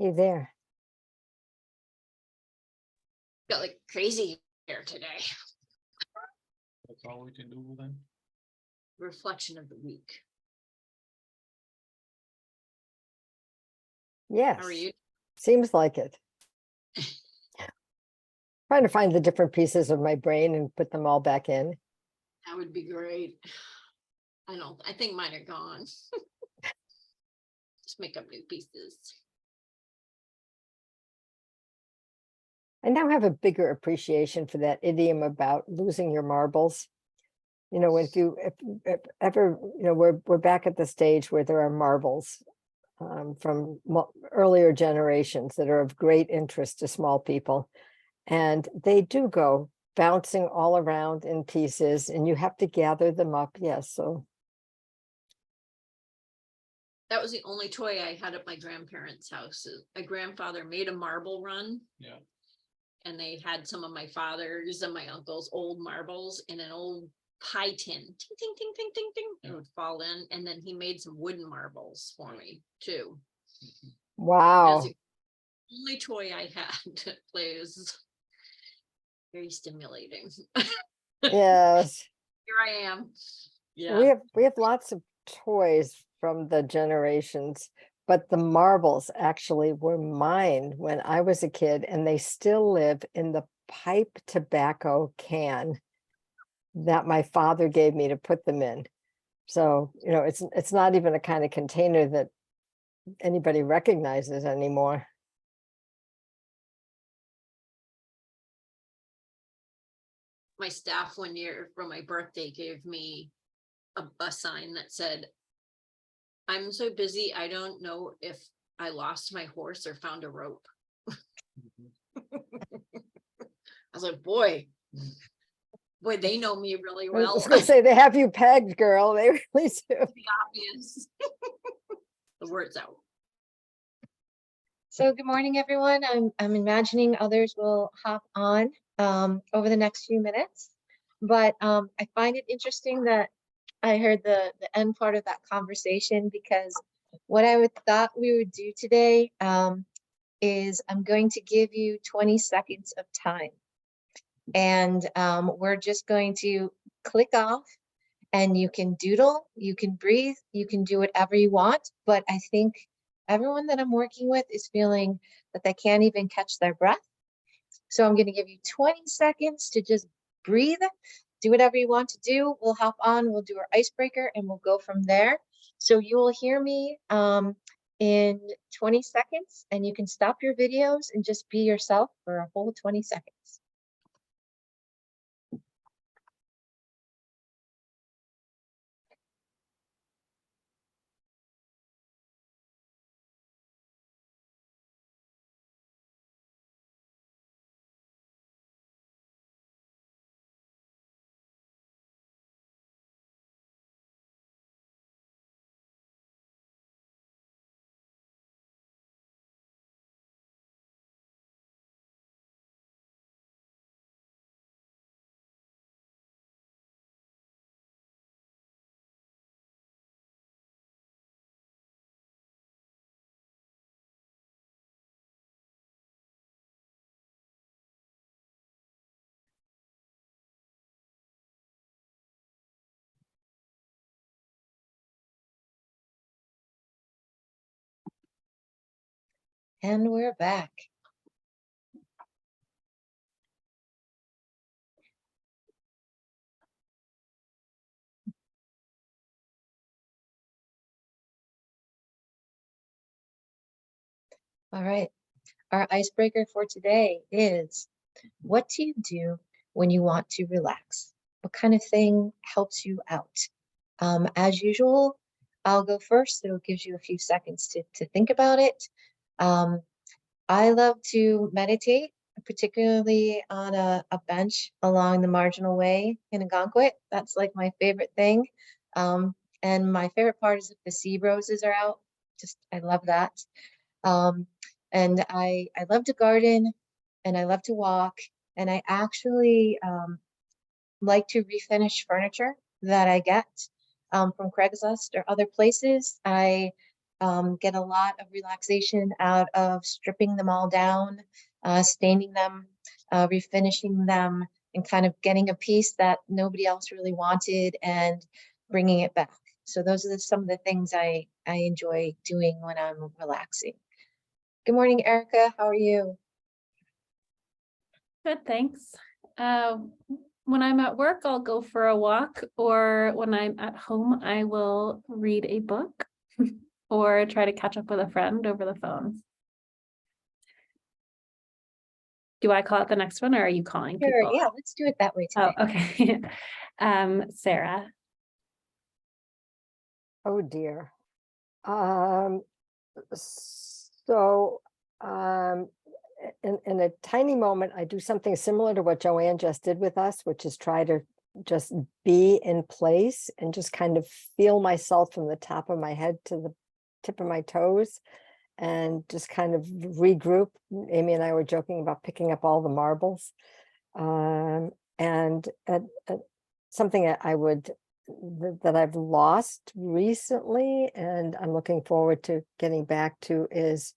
Hey there. Got like crazy here today. That's all we can do then? Reflection of the week. Yes, How are you? seems like it. Trying to find the different pieces of my brain and put them all back in. That would be great. I think mine are gone. Just make up new pieces. I now have a bigger appreciation for that idiom about losing your marbles. You know, if ever, we're back at the stage where there are marbles from earlier generations that are of great interest to small people. And they do go bouncing all around in pieces and you have to gather them up. Yes. So That was the only toy I had at my grandparents' house. My grandfather made a marble run. Yeah. And they had some of my father's and my uncle's old marbles in an old pie tin. Ting, ting, ting, ting, ting, ting. It would fall in. And then he made some wooden marbles for me too. wow. That's the only toy I had to play. It was very stimulating. Yes. Here I am. We have lots of toys from the generations, but the marbles actually were mine when I was a kid, and they still live in the pipe tobacco can that my father gave me to put them in. So, it's not even a kind of container that anybody recognizes anymore. My staff one year for my birthday gave me a sign that said, "I'm so busy, I don't know if I lost my horse or found a rope." I was like, boy, they know me really I well. was gonna say, they have you pegged, girl. They really do. The obvious. The word's out. So good morning, everyone. I'm imagining others will hop on over the next few minutes, but I find it interesting that I heard the end part of that conversation, because what I thought we would do today is I'm going to give you 20 seconds of time, and we're just going to click off, and you can doodle, you can breathe, you can do whatever you want, but I think everyone that I'm working with is feeling that they can't even catch their breath. So I'm going to give you 20 seconds to just breathe, do whatever you want to do. We'll hop on, we'll do our icebreaker, and we'll go from there. So you will hear me in 20 seconds, and you can stop your videos and just be yourself for a whole 20 seconds. And we're back. All right, our icebreaker for today is, what do you do when you want to relax? What kind of thing helps you out? As usual, I'll go first. It'll give you a few seconds to think about it. I love to meditate, particularly on a bench along the Marginal Way in Algonquin. That's like my favorite thing. And my favorite part is if the sea roses are out. I love that. And I love to garden, and I love to walk, and I actually like to refinish furniture that I get from Craigslist or other places. I get a lot of relaxation out of stripping them all down, staining them, refinishing them, and kind of getting a piece that nobody else really wanted and bringing it back. So those are some of the things I enjoy doing when I'm relaxing. Good morning, Erica. How are you? Good, thanks. When I'm at work, I'll go for a walk, or when I'm at home, I will read a book or try to catch up with a friend over the phone. Do I call it the next one, or are you calling Sure, people? yeah, let's do it that way Oh, today. okay. Sarah. Oh dear. So, in a tiny moment, I do something similar to what Joanne just did with us, which is try to just be in place and just kind of feel myself from the top of my head to the tip of my toes and just kind of regroup. Amy and I were joking about picking up all the marbles. And something that I've lost recently, and I'm looking forward to getting back to, is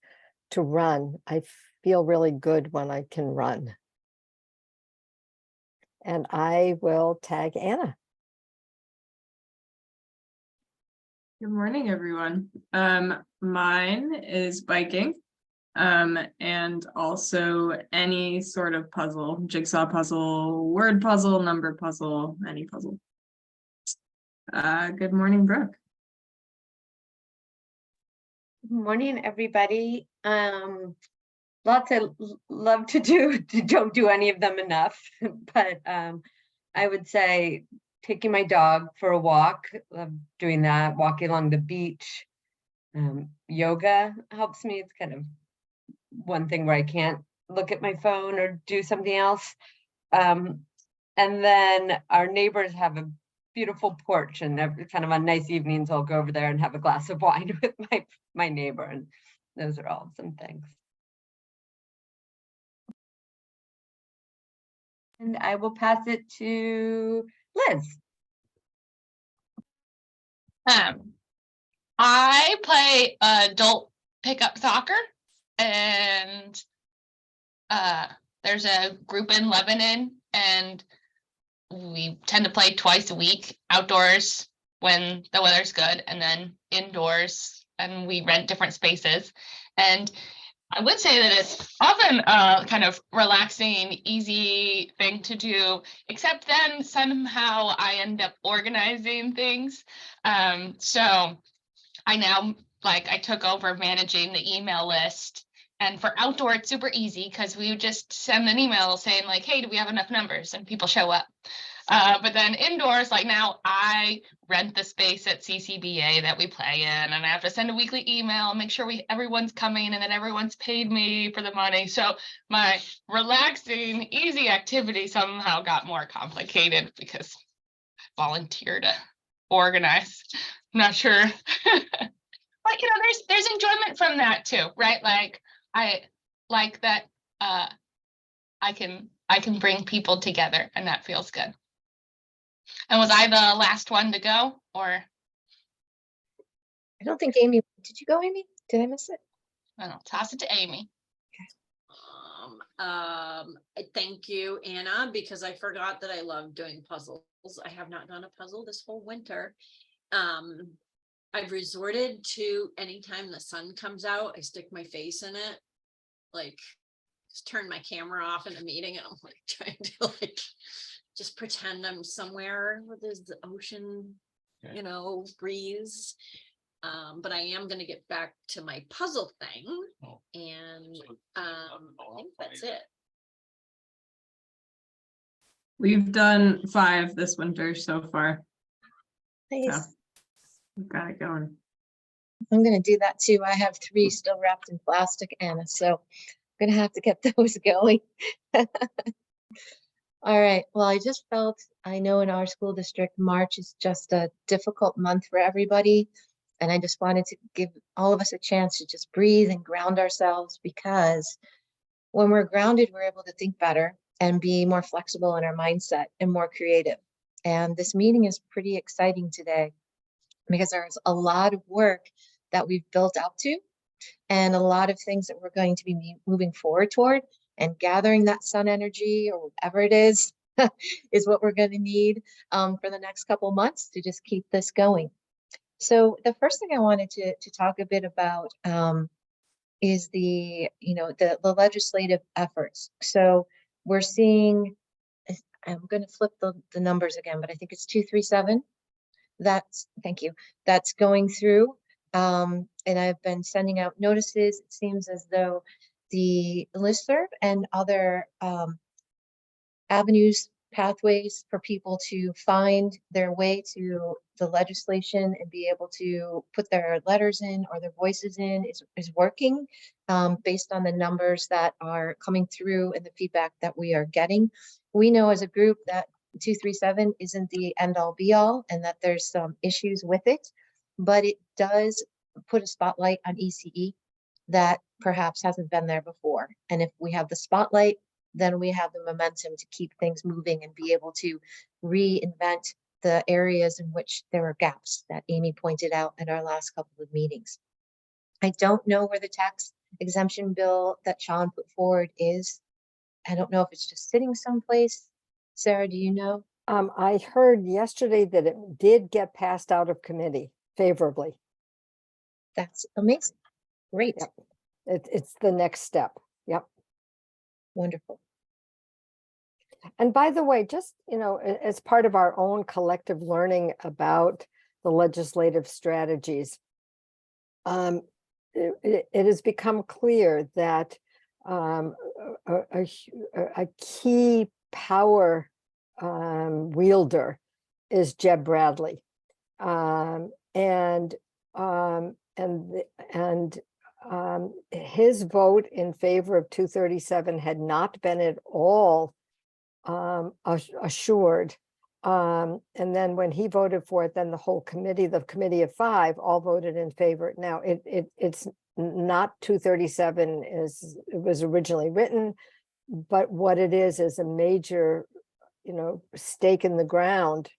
to run. I feel really good when I can run. And I will tag Anna. Good morning, everyone. Mine is biking, and also any sort of puzzle, jigsaw puzzle, word puzzle, number puzzle, any puzzle. Good morning, Brooke. Good morning, everybody. Lots I love to do, don't do any of them enough, but I would say taking my dog for a walk, love doing that, walking along the beach. Yoga helps me. It's kind of one thing where I can't look at my phone or do something else. And then our neighbors have a beautiful porch, and kind of on nice evenings, I'll go over there and have a glass of wine with my neighbor, and those are all some things. And I will pass it to Liz. I play adult pickup soccer, and there's a group in Lebanon, and we tend to play twice a week, outdoors when the weather's good, and then indoors, and we rent different spaces. And I would say that it's often a kind of relaxing, easy thing to do, except then somehow I end up organizing things. So I now, I took over managing the email list. And for outdoor, it's super easy because we would just send an email saying like, hey, do we have enough numbers? And people show up. But then indoors, like now I rent the space at CCBA that we play in, and I have to send a weekly email, make sure everyone's coming, and then everyone's paid me for the money. So my relaxing, easy activity somehow got more complicated because I volunteered to organize. I'm not sure. But there's enjoyment from that too, right? Like I like that I can bring people together, and that feels good. And was I the last one to go, or? I don't think Amy, did you go, Amy? Did I miss it? I don't know, toss it to Amy. Thank you, Anna, because I forgot that I love doing puzzles. I have not done a puzzle this whole winter. I've resorted to anytime the sun comes out, I stick my face in it, like just turn my camera off in a meeting, and I'm like trying to just pretend I'm somewhere where there's the ocean, Okay. breeze. But I am going to get back to my puzzle thing, Oh. and So, I think that's it. We've done 5 this winter so far. Nice. We've got it going. I'm going to do that too. I have 3 still wrapped in plastic, Anna, so I'm going to have to get those going. All right. Well, I know in our school district, March is just a difficult month for everybody. And I just wanted to give all of us a chance to just breathe and ground ourselves, because when we're grounded, we're able to think better and be more flexible in our mindset and more creative. And this meeting is pretty exciting today because there's a lot of work that we've built up to, and a lot of things that we're going to be moving forward toward, and gathering that sun energy or whatever it is is what we're going to need for the next couple months to just keep this going. So the first thing I wanted to talk a bit about is the legislative efforts. So we're seeing, I'm going to flip the numbers again, but I think it's 237. Thank you. That's going through. And I've been sending out notices. It seems as though the listserv and other avenues, pathways for people to find their way to the legislation and be able to put their letters in or their voices in is working based on the numbers that are coming through and the feedback that we are getting. We know as a group that 237 isn't the end all be all and that there's some issues with it, but it does put a spotlight on ECE that perhaps hasn't been there before. And if we have the spotlight, then we have the momentum to keep things moving and be able to reinvent the areas in which there are gaps that Amy pointed out in our last couple of meetings. I don't know where the tax exemption bill that Sean put forward is. I don't know if it's just sitting someplace. Sarah, do you know? I heard yesterday that it did get passed out of committee favorably. That's amazing. Great. Yep. It's the next step. Yep. Wonderful. And by the way, just, as part of our own collective learning about the legislative strategies, it has become clear that a key power wielder is Jeb Bradley. His vote in favor of 237 had not been at all assured. And then when he voted for it, then the whole committee, the committee of 5, all voted in favor. Now it's not 237 as it was originally written, but what it is a major, stake in the ground.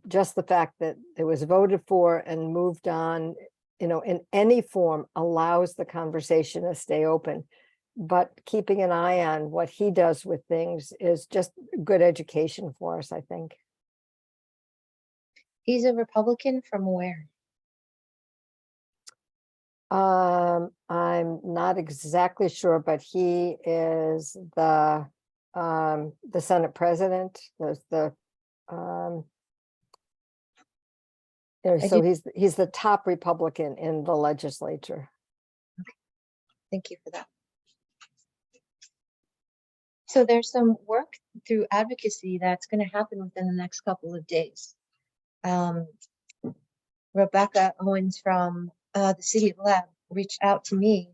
Just the fact that it was voted for and moved on, in any form allows the conversation to stay open. But keeping an eye on what he does with things is just good education for us, I think. He's a Republican from where? I'm not exactly sure, but he is the Senate president. So he's the top Republican in the legislature. Thank you for that. So there's some work through advocacy that's going to happen within the next couple of days. Rebecca Owens from the City of Lab reached out to me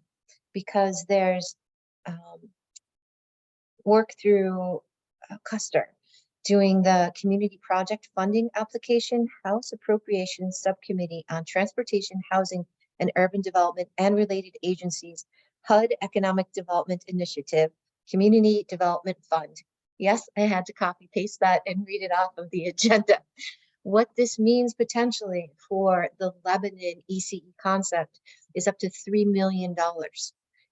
because there's work through Custer doing the Community Project Funding Application House Appropriations Subcommittee on Transportation, Housing, and Urban Development and Related Agencies, HUD Economic Development Initiative, Community Development Fund. Yes, I had to copy paste that and read it off of the agenda. What this means potentially for the Lebanon ECE concept is up to $3 million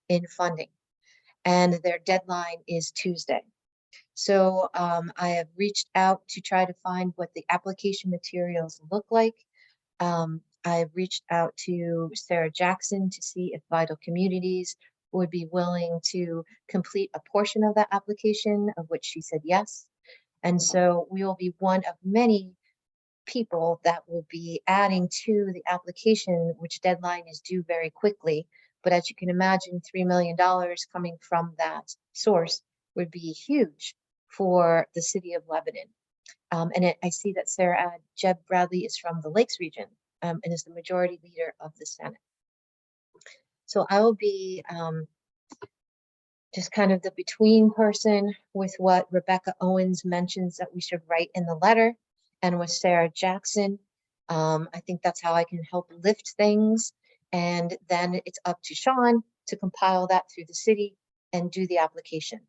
in funding, and their deadline is Tuesday. So I have reached out to try to find what the application materials look like. I've reached out to Sarah Jackson to see if Vital Communities would be willing to complete a portion of that application, of which she said yes. And so we will be one of many people that will be adding to the application, which deadline is due very quickly. But as you can imagine, $3 million coming from that source would be huge for the city of Lebanon. I see that Jeb Bradley is from the Lakes region and is the majority leader of the Senate. So I will be just kind of the between person with what Rebecca Owens mentions that we should write in the letter, and with Sarah Jackson. I think that's how I can help lift things. And then it's up to Sean to compile that through the city and do the application.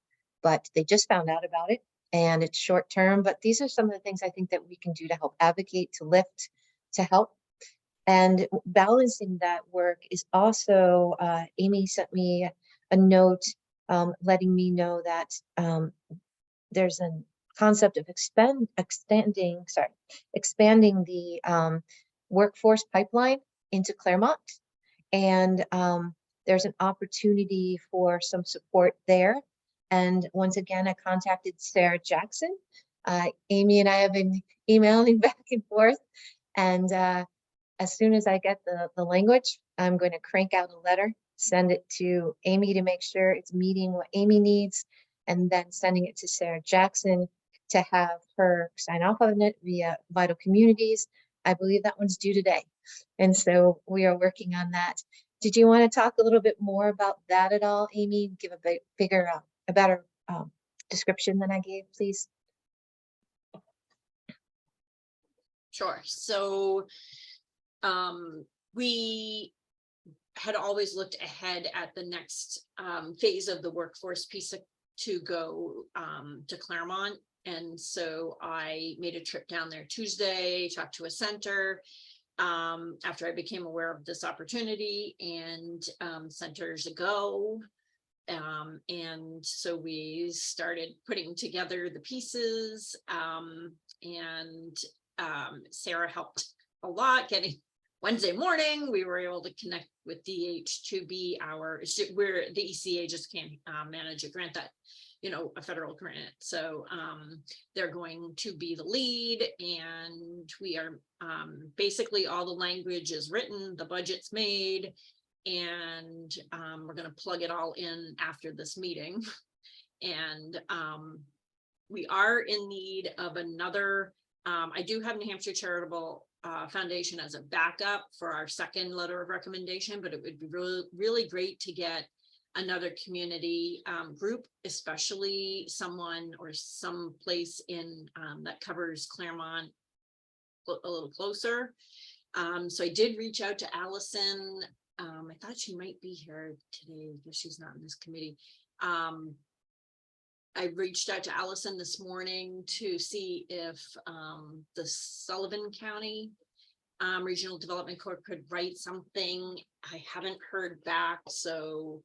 But they just found out about it and it's short term, but these are some of the things I think that we can do to help advocate, to lift, to help. And balancing that work is also, Amy sent me a note letting me know that there's a concept of expanding the workforce pipeline into Claremont. And there's an opportunity for some support there. And once again, I contacted Sarah Jackson. Amy and I have been emailing back and forth. And as soon as I get the language, I'm going to crank out a letter, send it to Amy to make sure it's meeting what Amy needs, and then sending it to Sarah Jackson to have her sign off on it via Vital Communities. I believe that one's due today. And so we are working on that. Did you want to talk a little bit more about that at all, Amy? Give a better description than I gave, please. Sure. So we had always looked ahead at the next phase of the workforce piece to go to Claremont. And so I made a trip down there Tuesday, talked to a center after I became aware of this opportunity, and centers ago. And so we started putting together the pieces, and Sarah helped a lot getting Wednesday morning. We were able to connect with DH to be where the ECA just can't manage a grant that, a federal grant. So they're going to be the lead, and we are basically all the language is written, the budget's made, and we're going to plug it all in after this meeting. And we are in need of another. I do have New Hampshire Charitable Foundation as a backup for our second letter of recommendation, but it would be really, really great to get another community group, especially someone or some place in that covers Claremont a little closer. So I did reach out to Allison. I thought she might be here today because she's not in this committee. I reached out to Allison this morning to see if the Sullivan County Regional Development Corp could write something. I haven't heard back, so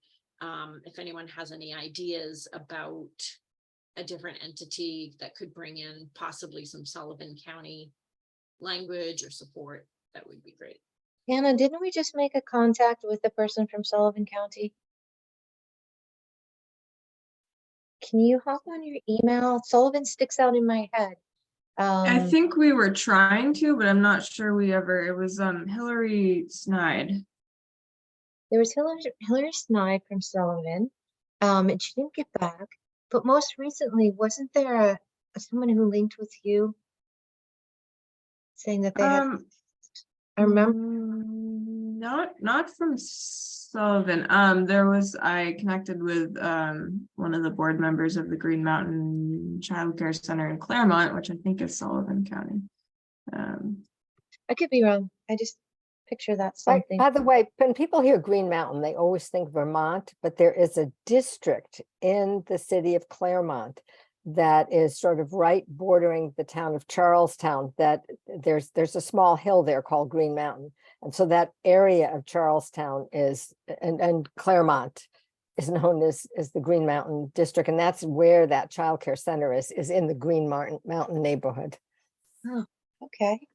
if anyone has any ideas about a different entity that could bring in possibly some Sullivan County language or support, that would be great. Hannah, didn't we just make a contact with the person from Sullivan County? Can you hop on your email? Sullivan sticks out in my head. I think we were trying to, but I'm not sure we ever. It was Hillary Snide. There was Hillary Snide from Sullivan, and she didn't get back. But most recently, wasn't there someone who linked with you saying that they had? I remember. Not from Sullivan. I connected with one of the board members of the Green Mountain Childcare Center in Claremont, which I think is Sullivan County. I could be wrong. I just picture that something. By the way, when people hear Green Mountain, they always think Vermont, but there is a district in the city of Claremont that is sort of right bordering the town of Charlestown, that there's a small hill there called Green Mountain. And so that area of Charlestown is, and Claremont is known as the Green Mountain District. And that's where that childcare center is in the Green Mountain neighborhood. Oh, okay.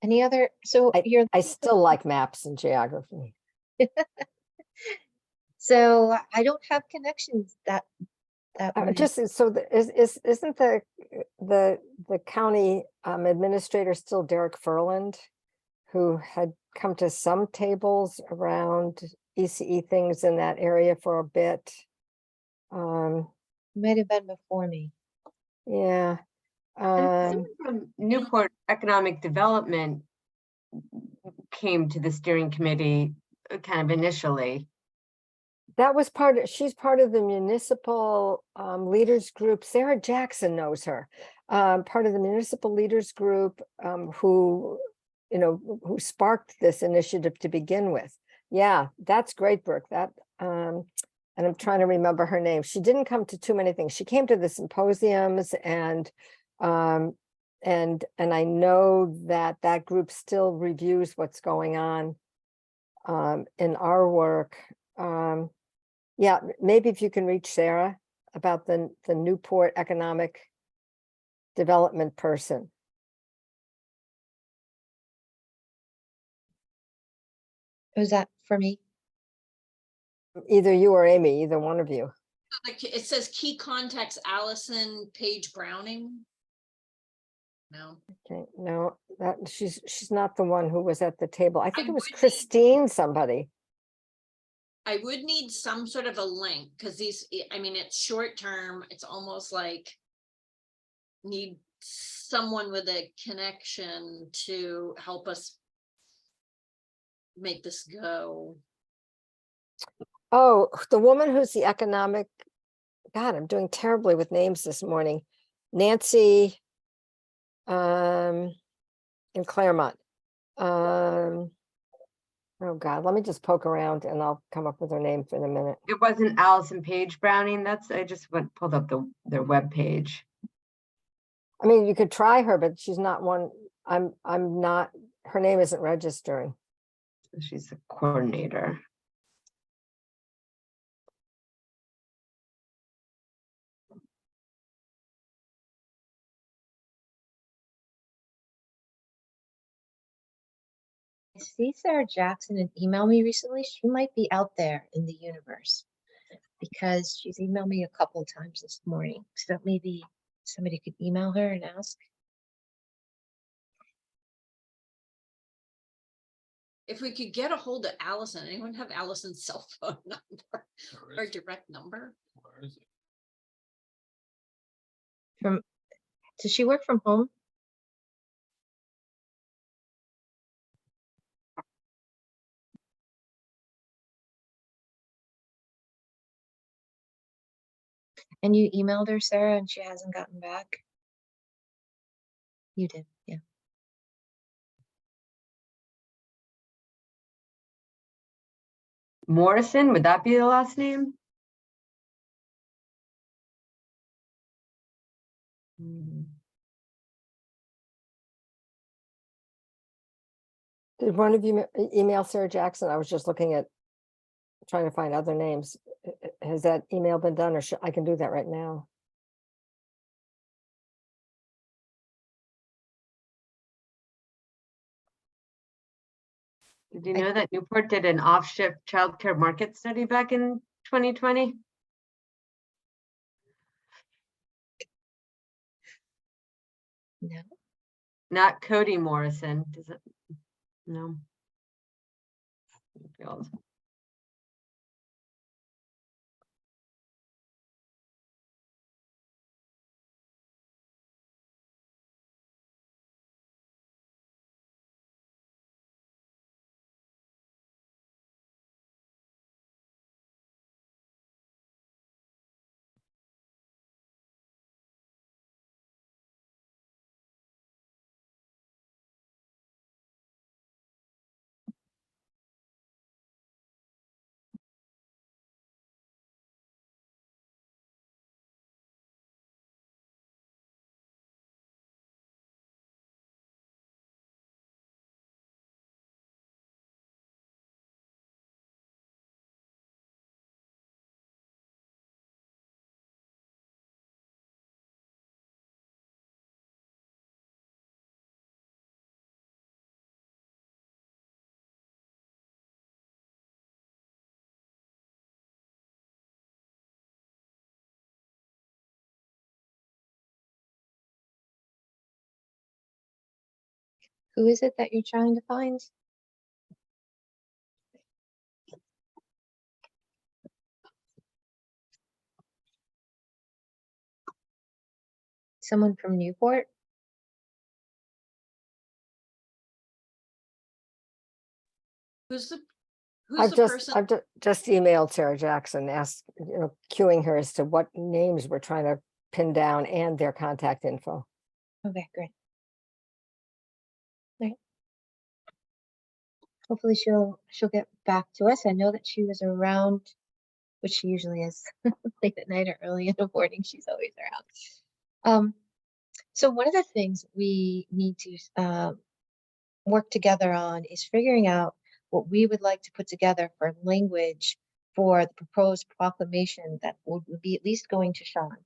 Any other, so you're. I still like maps and geography. So I don't have connections that way. Just so isn't the county administrator still Derek Furland, who had come to some tables around ECE things in that area for a bit? Might have been before me. Yeah. And someone from Newport Economic Development came to the steering committee kind of initially. That was she's part of the municipal leaders group. Sarah Jackson knows her. Part of the municipal leaders group who sparked this initiative to begin with. Yeah, that's great, Brooke. And I'm trying to remember her name. She didn't come to too many things. She came to the symposiums and and I know that that group still reviews what's going on in our work. Yeah, maybe if you can reach Sarah about the Newport Economic Development person. Was that for me? Either you or Amy, either one of you. Like, it says key contacts Allison Page Browning. No, Okay, no, that she's not the one who was at the table. I think it was would be- Christine somebody. I would need some sort of a link, because these, I mean, it's short term, it's almost like need someone with a connection to help us make this go. Oh, the woman who's the economic, God, I'm doing terribly with names this morning. Nancy in Claremont. Oh God, let me just poke around and I'll come up with her name in a minute. It wasn't Allison Page Browning. I just pulled up their webpage. I mean, you could try her, but she's not one. I'm not, her name isn't registering. She's the coordinator. I see Sarah Jackson had emailed me recently. She might be out there in the universe because she's emailed me a couple times this morning. So maybe somebody could email her and ask. If we could get a hold of Allison, anyone have Allison's cell phone number or direct number? Where is it? Does she work from home? And you emailed her, Sarah, and she hasn't gotten back? You did, yeah. Morrison, would that be the last name? Did one of you email Sarah Jackson? I was just looking at, trying to find other names. Has that email been done, or I can do that right now? Did you know that Newport did an off-shift childcare market study back in 2020? No. Not Cody Morrison, does it? No. Failed. Who is it that you're trying to find? Someone from Newport? Who's the I've person? just emailed Sarah Jackson, asked, queuing her as to what names we're trying to pin down and their contact info. Okay, great. Right. Hopefully she'll get back to us. I know that she was around, which she usually is late at night or early in the morning. She's always around. So one of the things we need to work together on is figuring out what we would like to put together for language for the proposed proclamation that would be at least going to Sean.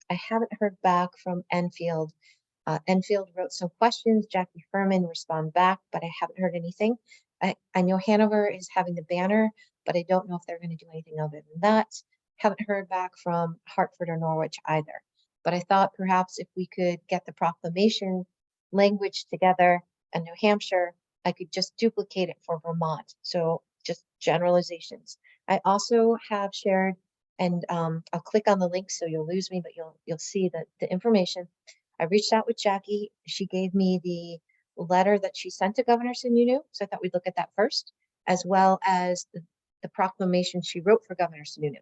I haven't heard back from Enfield. Enfield wrote some questions. Jackie Furman responded back, but I haven't heard anything. I know Hanover is having the banner, but I don't know if they're going to do anything other than that. Haven't heard back from Hartford or Norwich either. But I thought perhaps if we could get the proclamation language together in New Hampshire, I could just duplicate it for Vermont. So just generalizations. I also have shared, and I'll click on the link so you'll lose me, but you'll see the information. I reached out with Jackie. She gave me the letter that she sent to Governor Sununu. So I thought we'd look at that first, as well as the proclamation she wrote for Governor Sununu.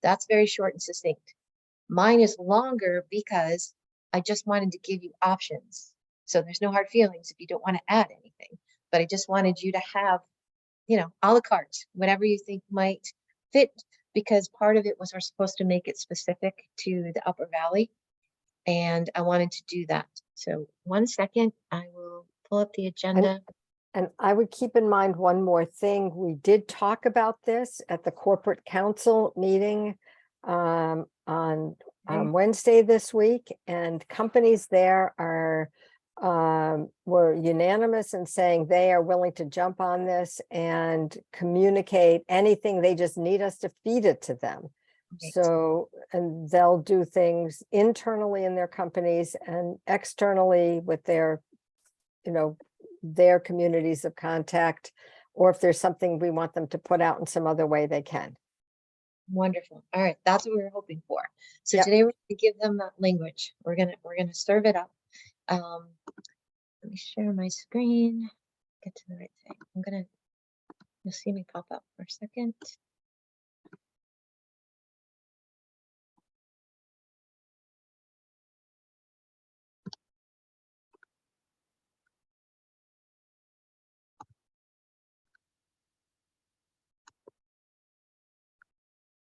That's very short and succinct. Mine is longer because I just wanted to give you options. So there's no hard feelings if you don't want to add anything, but I just wanted you to have, you know, a la carte, whatever you think might fit, because part of it was we're supposed to make it specific to the Upper Valley. And I wanted to do that. So 1 second, I will pull up the agenda. And I would keep in mind one more thing. We did talk about this at the corporate council meeting on Wednesday this week, and companies there are were unanimous in saying they are willing to jump on this and communicate anything. They just need us to feed it to them. Great. So, and they'll do things internally in their companies and externally with their, you know, their communities of contact, or if there's something we want them to put out in some other way, they can. Wonderful. All right, that's what we were hoping for. So Yep. today we're going to give them that language. We're gonna serve it up. Let me share my screen. Get to the right thing. You'll see me pop up for a second.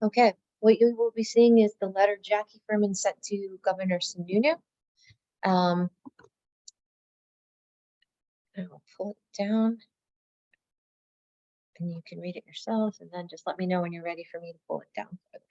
Okay, what you will be seeing is the letter Jackie Furman sent to Governor Sununu. I'll pull it down and you can read it yourself, and then just let me know when you're ready for me to pull it down further.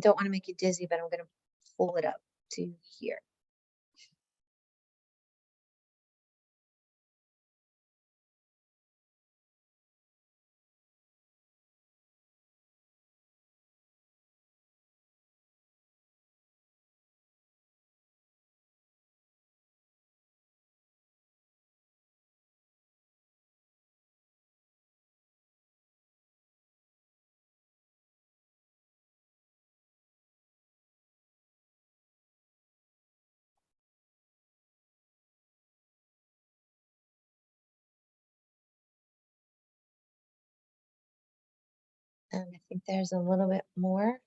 Don't want to make you dizzy, but I'm gonna pull it up to here. And I think there's a little bit more.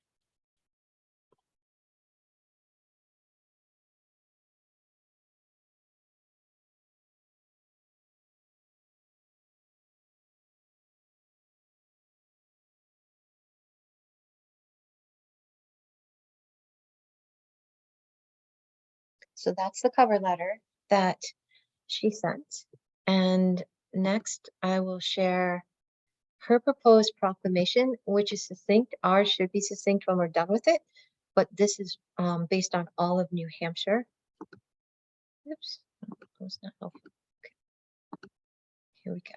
So that's the cover letter that she sent. And next I will share her proposed proclamation, which is succinct. Ours should be succinct when we're done with it, but this is based on all of New Hampshire. Oops, that was not helpful. Okay. Here we go.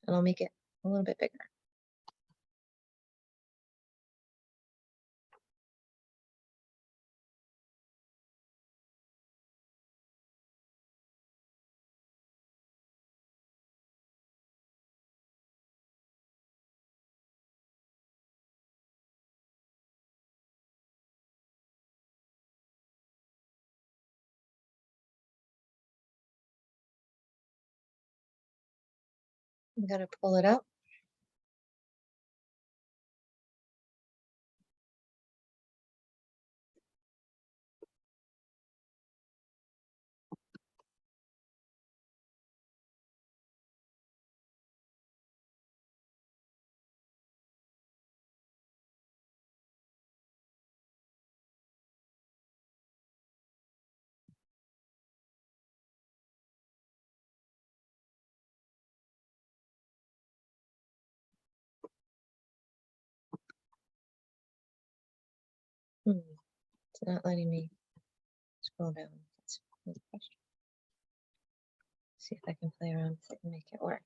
And I'll make it a little bit bigger. I'm gonna pull it up. It's not letting me scroll down. That's another question. See if I can play around with it and make it work.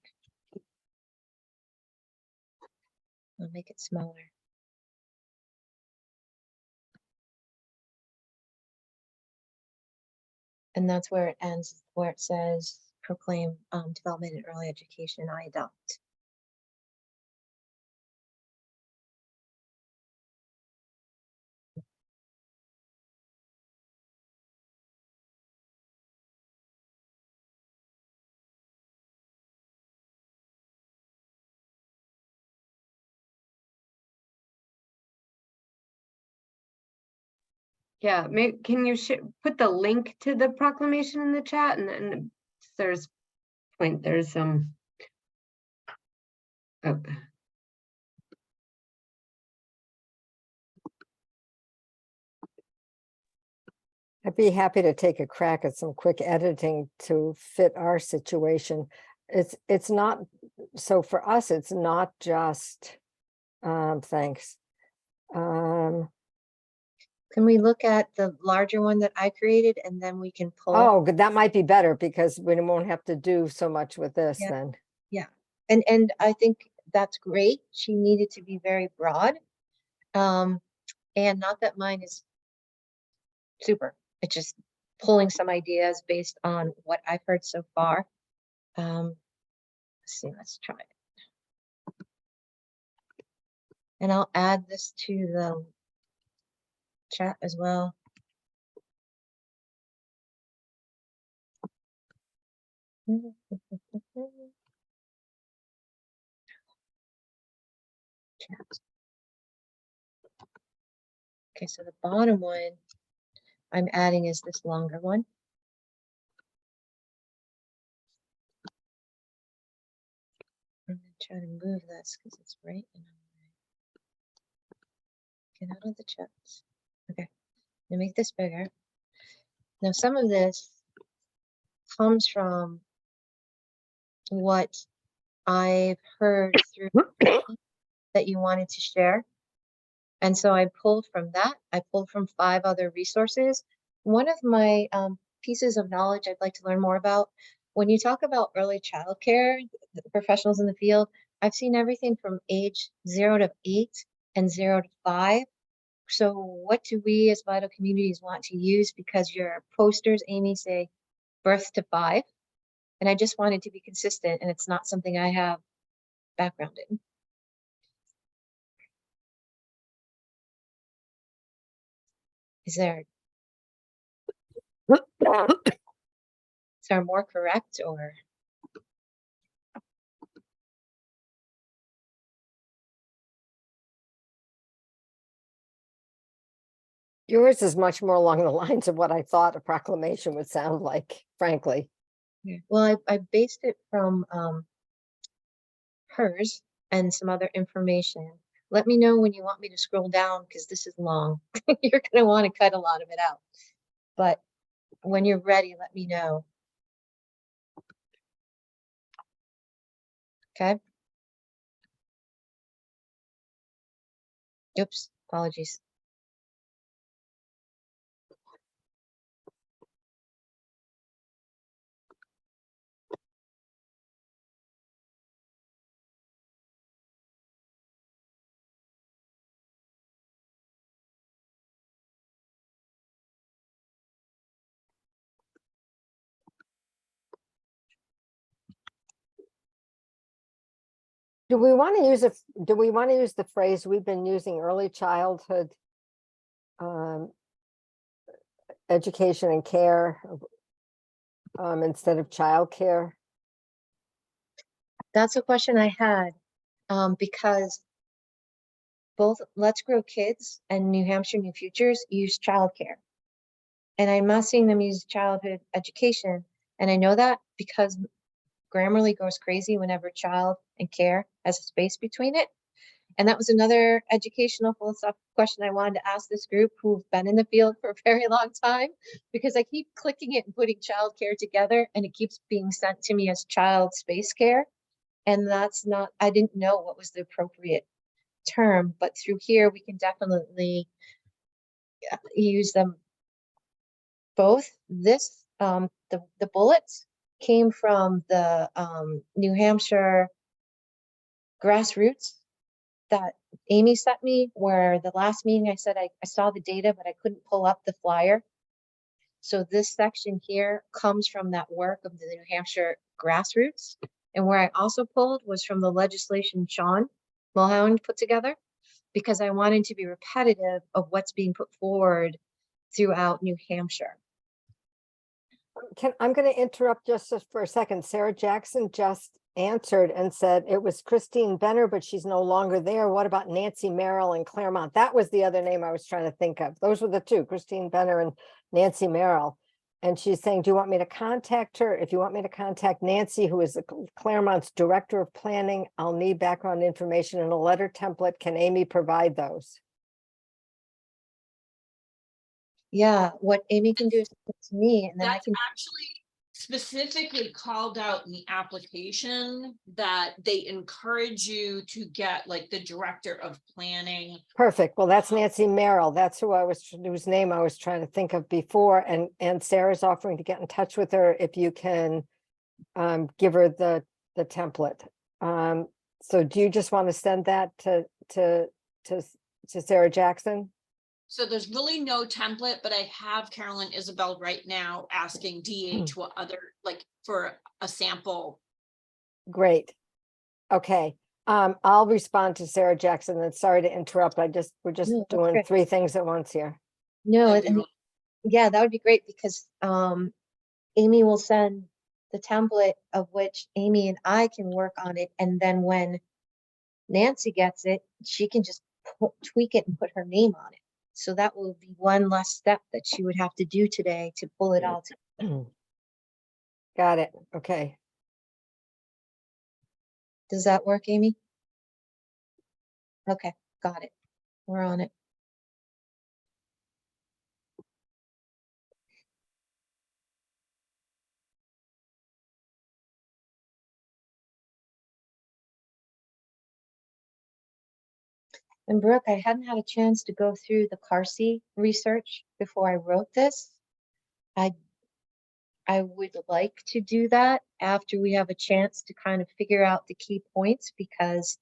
I'll make it smaller. And that's where it ends, where it says proclaim development in early education, I adopt. Yeah, can you put the link to the proclamation in the chat, and then there's some. Oh. I'd be happy to take a crack at some quick editing to fit our situation. It's not, so for us, it's not just, thanks. Can we look at the larger one that I created and then we can pull? Oh, good, that might be better because we won't have to do so much with this Yeah. then. Yeah, and I think that's great. She needed to be very broad. And not that mine is super. It's just pulling some ideas based on what I've heard so far. Let's see, let's try it. And I'll add this to the chat as well. Chat. Okay, so the bottom one I'm adding is this longer one. I'm gonna try to move this because it's right in my way. Get out of the chats. Okay, I'm gonna make this bigger. Now some of this comes from what I've heard through that you wanted to share. And so I pulled from that. I pulled from 5 other resources. One of my pieces of knowledge I'd like to learn more about, when you talk about early childcare, the professionals in the field, I've seen everything from age 0 to 8 and 0 to 5. So what do we as Vital Communities want to use? Because your posters, Amy, say birth to 5. And I just wanted to be consistent, and it's not something I have background in. Is there more correct, or? Yours is much more along the lines of what I thought a proclamation would sound like, frankly. Yeah. Well, I based it from hers and some other information. Let me know when you want me to scroll down because this is long. You're going to want to cut a lot of it out. But when you're ready, let me know. Okay. Oops, apologies. Do we want to use the phrase we've been using, early childhood education and care, instead of childcare? That's a question I had, because both Let's Grow Kids and New Hampshire New Futures use childcare. And I'm not seeing them use childhood education. And I know that because Grammarly goes crazy whenever child and care has a space between it. And that was another educational philosophical question I wanted to ask this group who've been in the field for a very long time, because I keep clicking it and putting childcare together and it keeps being sent to me as child space care. And that's not, I didn't know what was the appropriate term, but through here, we can definitely use them both. This, the bullets came from the New Hampshire grassroots that Amy sent me, where the last meeting I said I saw the data, but I couldn't pull up the flyer. So this section here comes from that work of the New Hampshire grassroots. And where I also pulled was from the legislation Sean Mulholland put together, because I wanted to be repetitive of what's being put forward throughout New Hampshire. I'm going to interrupt just for a second. Sarah Jackson just answered and said it was Christine Benner, but she's no longer there. What about Nancy Merrill in Claremont? That was the other name I was trying to think of. Those were the two, Christine Benner and Nancy Merrill. And she's saying, do you want me to contact her? If you want me to contact Nancy, who is Claremont's Director of Planning, I'll need background information and a letter template. Can Amy provide those? Yeah, what Amy can do is send it to me, and then I That's can. actually specifically called out in the application that they encourage you to get like the director of planning. Perfect. Well, that's Nancy Merrill. That's whose name I was trying to think of before. And Sarah's offering to get in touch with her if you can give her the template. So do you just want to send that to Sarah Jackson? So there's really no template, but I have Carolyn Isabel right now asking DH what other, like for a sample. Great. Okay. I'll respond to Sarah Jackson, and sorry to interrupt. We're just No, that's doing great. 3 things at once here. No, That'd be and really- yeah, that would be great, because Amy will send the template of which Amy and I can work on it. And then when Nancy gets it, she can just tweak it and put her name on it. So that will be one less step that she would have to do today to pull it all together. Got it. Okay. Does that work, Amy? Okay, got it. We're on it. And Brooke, I hadn't had a chance to go through the Carsey research before I wrote this. I would like to do that after we have a chance to kind of figure out the key points, because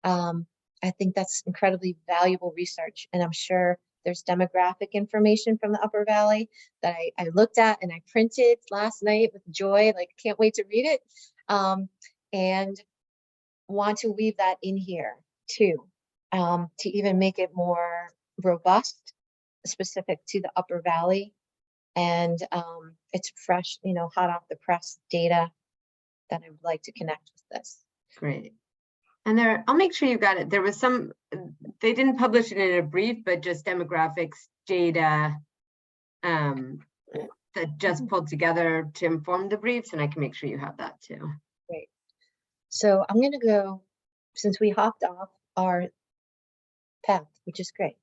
I think that's incredibly valuable research. And I'm sure there's demographic information from the Upper Valley that I looked at and I printed last night with joy, like can't wait to read it. And want to weave that in here too, to even make it more robust, specific to the Upper Valley. And it's fresh, hot off the press data that I would like to connect with this. Great. And I'll make sure you got it. There was some, they didn't publish it in a brief, but just demographics data that just pulled together to inform the briefs, and I can make sure you have that too. Great. So I'm going to go, since we hopped off our path, which is great.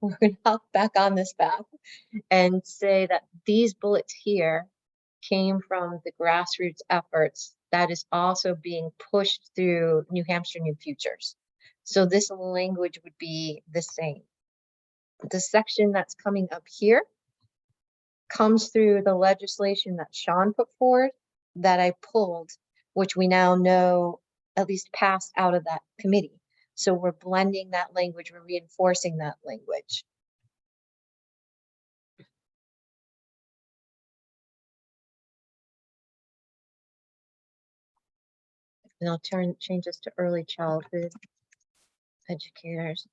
We're going to hop back on this path and say that these bullets here came from the grassroots efforts that is also being pushed through New Hampshire New Futures. So this language would be the same. The section that's coming up here comes through the legislation that Sean put forward that I pulled, which we now know at least passed out of that committee. So we're blending that language, we're reinforcing that language. And I'll change this to early childhood educators.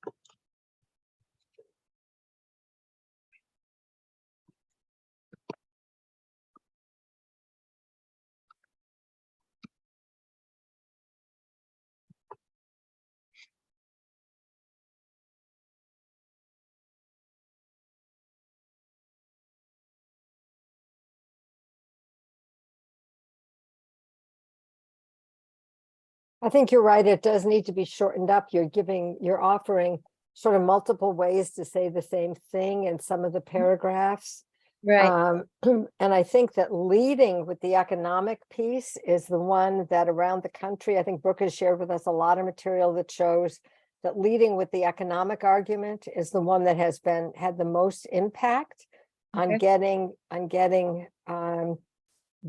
I think you're right. It does need to be shortened up. You're offering sort of multiple ways to say the same thing in some of the paragraphs. Right, And I think that leading with the economic piece is the one that around the country, I think Brooke has shared with us a lot of material that shows that leading with the economic argument is the one that had the most impact on Okay. getting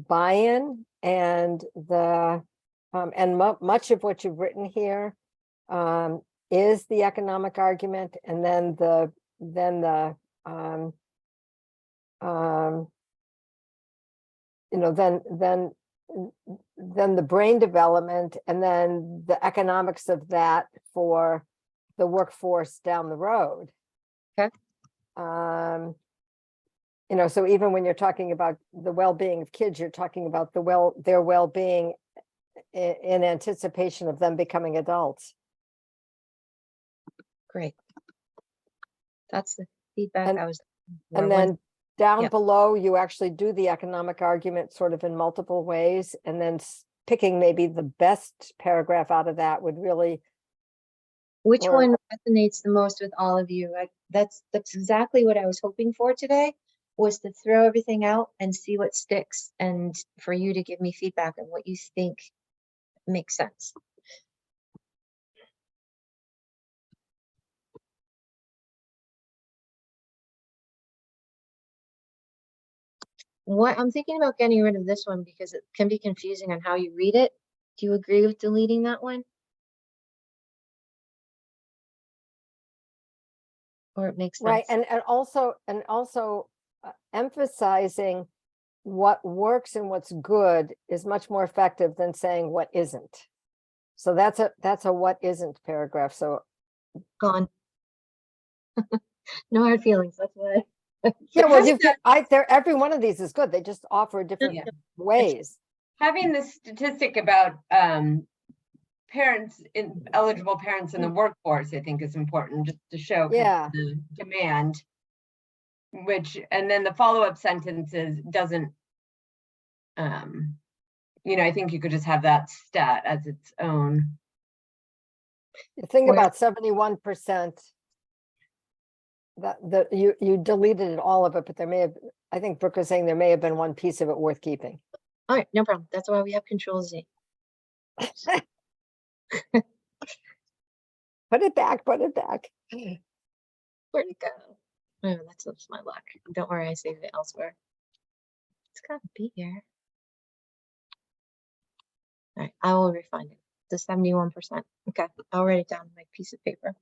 buy-in, and much of what you've written here is the economic argument, and then the then the brain development, and then the economics of that for the workforce down the road. Okay. So even when you're talking about the well-being of kids, you're talking about their well-being in anticipation of them becoming adults. great. That's the feedback And- I was. looking for. And When- then down Yep. below, you actually do the economic argument sort of in multiple ways, and then picking maybe the best paragraph out of that would really, Which or- one resonates the most with all of you? That's exactly what I was hoping for today, was to throw everything out and see what sticks, and for you to give me feedback on what you think makes sense. What I'm thinking about getting rid of this one because it can be confusing on how you read it. Do you agree with deleting that one? Or it makes sense? right, and also emphasizing what works and what's good is much more effective than saying what isn't. So that's a what isn't paragraph. So Gone. No hard feelings, that's why. yeah, well, has every one of these is good. They just offer different Yeah. ways. Having the statistic about eligible parents in the workforce, I think is important, just to show kind of Yeah. the demand. And then the follow-up sentences doesn't, I think you could just have that stat as its own. The thing Where- about 71%, that you deleted it, all of it, but I think Brooke was saying there may have been one piece of it worth keeping. All right, no problem. That's why we have Control Z. Put it back. Where'd it go? Oh, that's my luck. Don't worry, I saved it elsewhere. It's gotta be here. All right, I will refine it to 71%. Okay, I'll write it down on my piece of paper.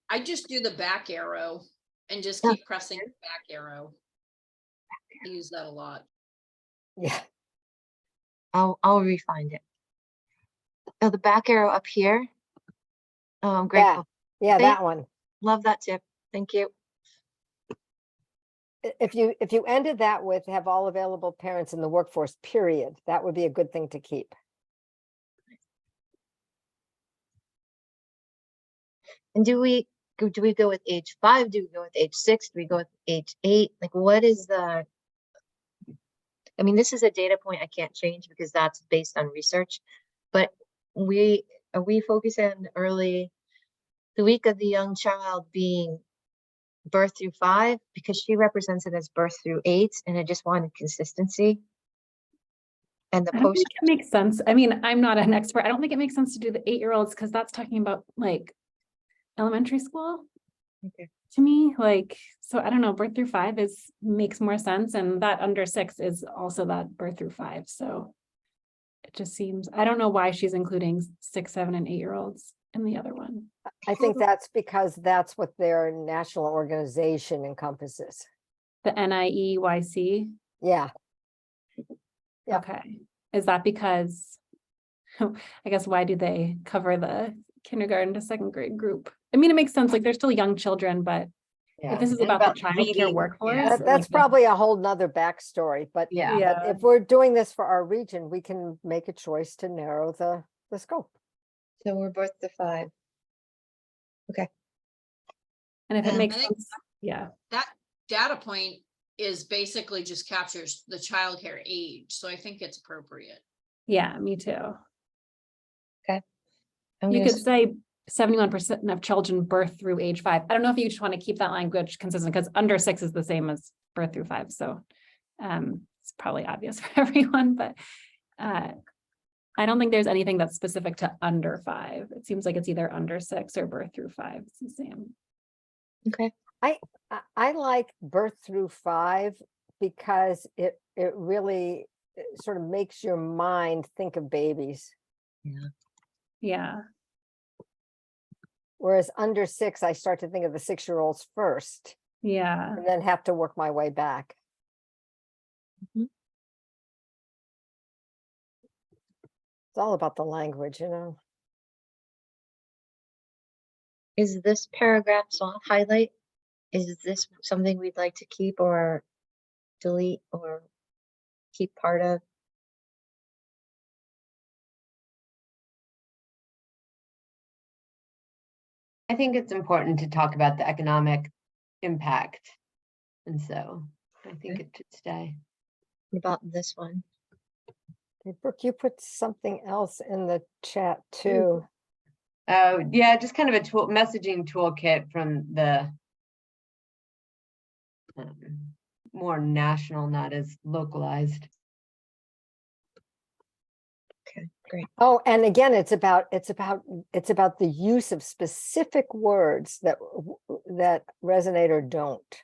I just do the back arrow and just Yeah. keep pressing the back arrow. I use that a lot. Yeah. I'll refine it. Oh, the back arrow up here. Oh, I'm grateful. Yeah, Thank- that one. Love that tip. Thank you. If you ended that with have all available parents in the workforce, period, that would be a good thing to keep. And do we go with age 5? Do we go with age 6? Do we go with age 8? Like, what is the? I mean, this is a data point I can't change because that's based on research. But are we focusing on the week of the young child being birth through 5, because she represents it as birth through 8, and I just wanted consistency. And the I don't post. think it makes sense. I mean, I'm not an expert. I don't think it makes sense to do the 8-year-olds because that's talking about like elementary school. Okay. To me, like, so I don't know, birth through 5 makes more sense, and that under 6 is also that birth through 5. So it just seems, I don't know why she's including 6, 7, and 8-year-olds in the other one. I think that's because that's what their national organization encompasses. The NIEYC. Yeah. Yeah. Okay. Is that because, I guess, why do they cover the kindergarten to 2nd grade group? I mean, it makes sense, like they're still young children, but if this is And about the childcare leading, workforce. yeah. That's like the- probably a whole nother backstory, but Yeah. Yeah. if we're doing this for our region, we can make a choice to narrow the scope. So we're birth to 5. And if it Yeah. makes I think sense, yeah. that data point is basically just captures the childcare age. So I think it's appropriate. Yeah, me too. I'm You gonna could say 71% of children birth through age 5. I don't know if you just want to keep that language consistent because under 6 is the same as birth through 5. So it's probably obvious for everyone, but I don't think there's anything that's specific to under 5. It seems like it's either under 6 or birth through 5. It's the same. Okay, I like birth through 5 because it really sort of makes your mind think of babies. Yeah. Whereas under 6, I start to think of the 6-year-olds first Yeah. and then have to work my way back. Mhm. It's all about the language, you know. is this paragraph, so I'll highlight, is this something we'd like to keep or delete or keep part of? I think it's important to talk about the economic impact. And so I think it should stay. What about this one? Okay, Brooke, you put something else in the chat too. Oh, yeah, just kind of a tool, messaging toolkit from the more national, not as localized. Okay, great. Oh, and again, it's about the use of specific words that resonate or don't.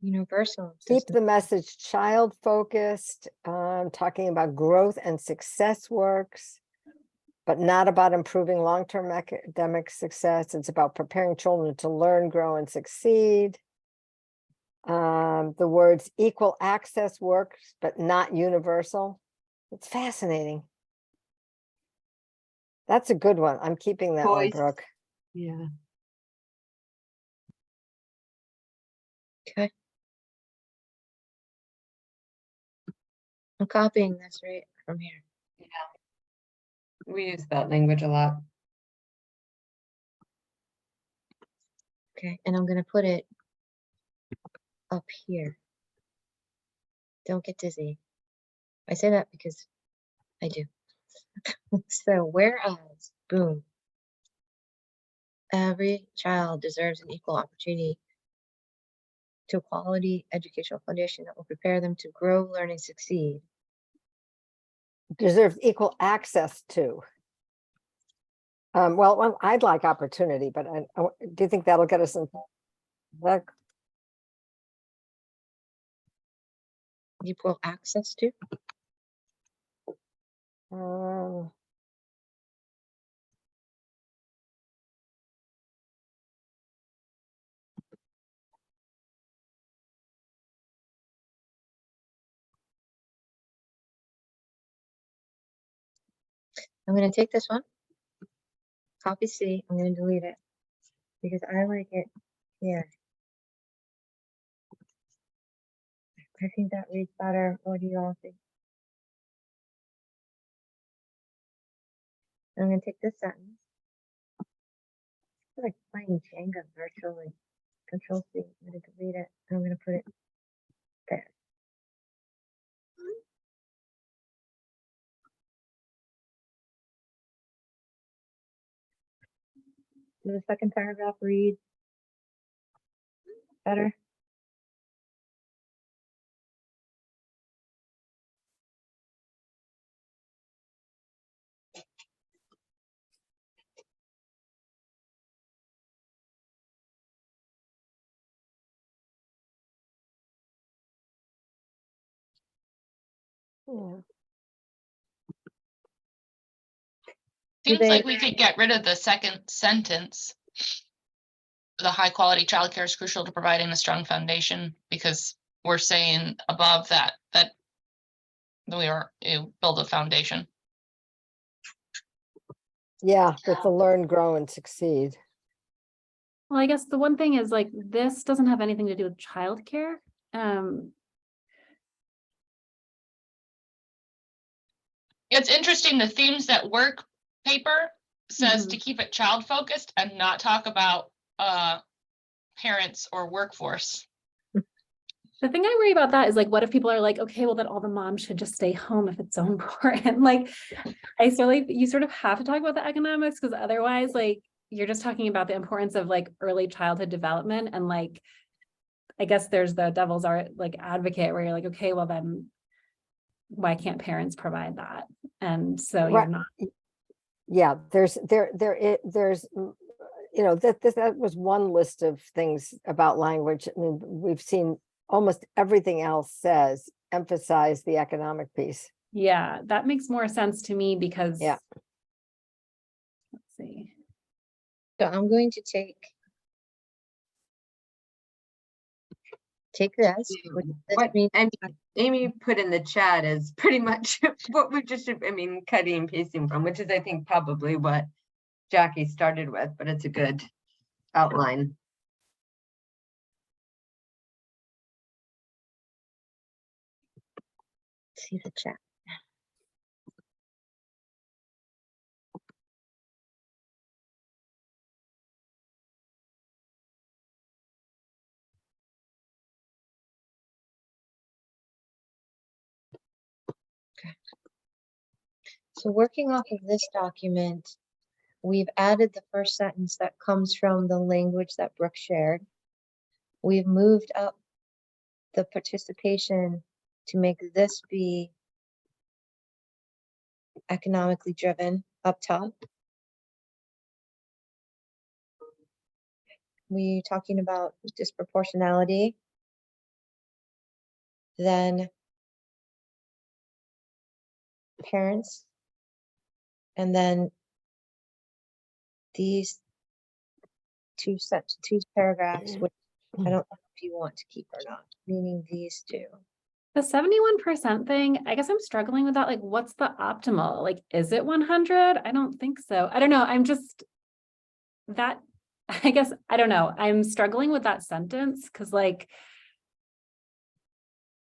Universal. Keep system. the message child focused, talking about growth and success works, but not about improving long-term academic success. It's about preparing children to learn, grow, and succeed. The words equal access works, but not universal. It's fascinating. That's a good one. I'm keeping that one, Choice. Brooke. Yeah. Okay. I'm copying this right from here. We use that language a lot. Okay, and I'm gonna put it up here. Don't get dizzy. I say that because I do. So whereas, boom, every child deserves an equal opportunity to a quality educational foundation that will prepare them to grow, learn, and succeed. Deserves equal access to. Well, I'd like opportunity, but do you think that'll get us in? That, Equal access to? um, I'm gonna take this one, copy C, I'm gonna delete it because I like it here. I think that reads better. What do you all think? I'm gonna take this sentence. It's like playing Jenga virtually. Control C, I'm gonna delete it, and I'm gonna put it there. Does the second paragraph read better? yeah. Seems they- like we could get rid of the second sentence. The high quality childcare is crucial to providing a strong foundation, because we're saying above that we are build a foundation. Yeah, with the learn, grow, and succeed. Well, I guess the one thing is like, this doesn't have anything to do with childcare. It's interesting, the themes that work paper says Mhm. to keep it child focused and not talk about parents or workforce. The thing I worry about that is like, what if people are like, okay, well then all the moms should just stay home if it's so important? Like, I feel like you sort of have to talk about the economics because otherwise like you're just talking about the importance of like early childhood development. And like, I guess there's the devil's like advocate where you're like, okay, well then why can't parents provide that? And so you're Right. not. Yeah, there's that was one list of things about language. I mean, we've seen almost everything else says emphasize the economic piece. Yeah, that makes more sense to me because. Yeah. Let's see. So I'm going to take this. Which What means Amy put in the chat is pretty much what we just, I mean, cutting and pasting from, which is, I think, probably what Jackie started with, but it's a good outline. see the chat. Okay. So working off of this document, we've added the first sentence that comes from the language that Brooke shared. We've moved up the participation to make this be economically driven up top. We're talking about disproportionality. Then parents. And then these two paragraphs, which I don't know if you want to keep or not, meaning these two. The 71% thing, I guess I'm struggling with that. Like, what's the optimal? Like, is it 100? I don't think so. I don't know. I'm just that, I guess, I don't know. I'm struggling with that sentence because like,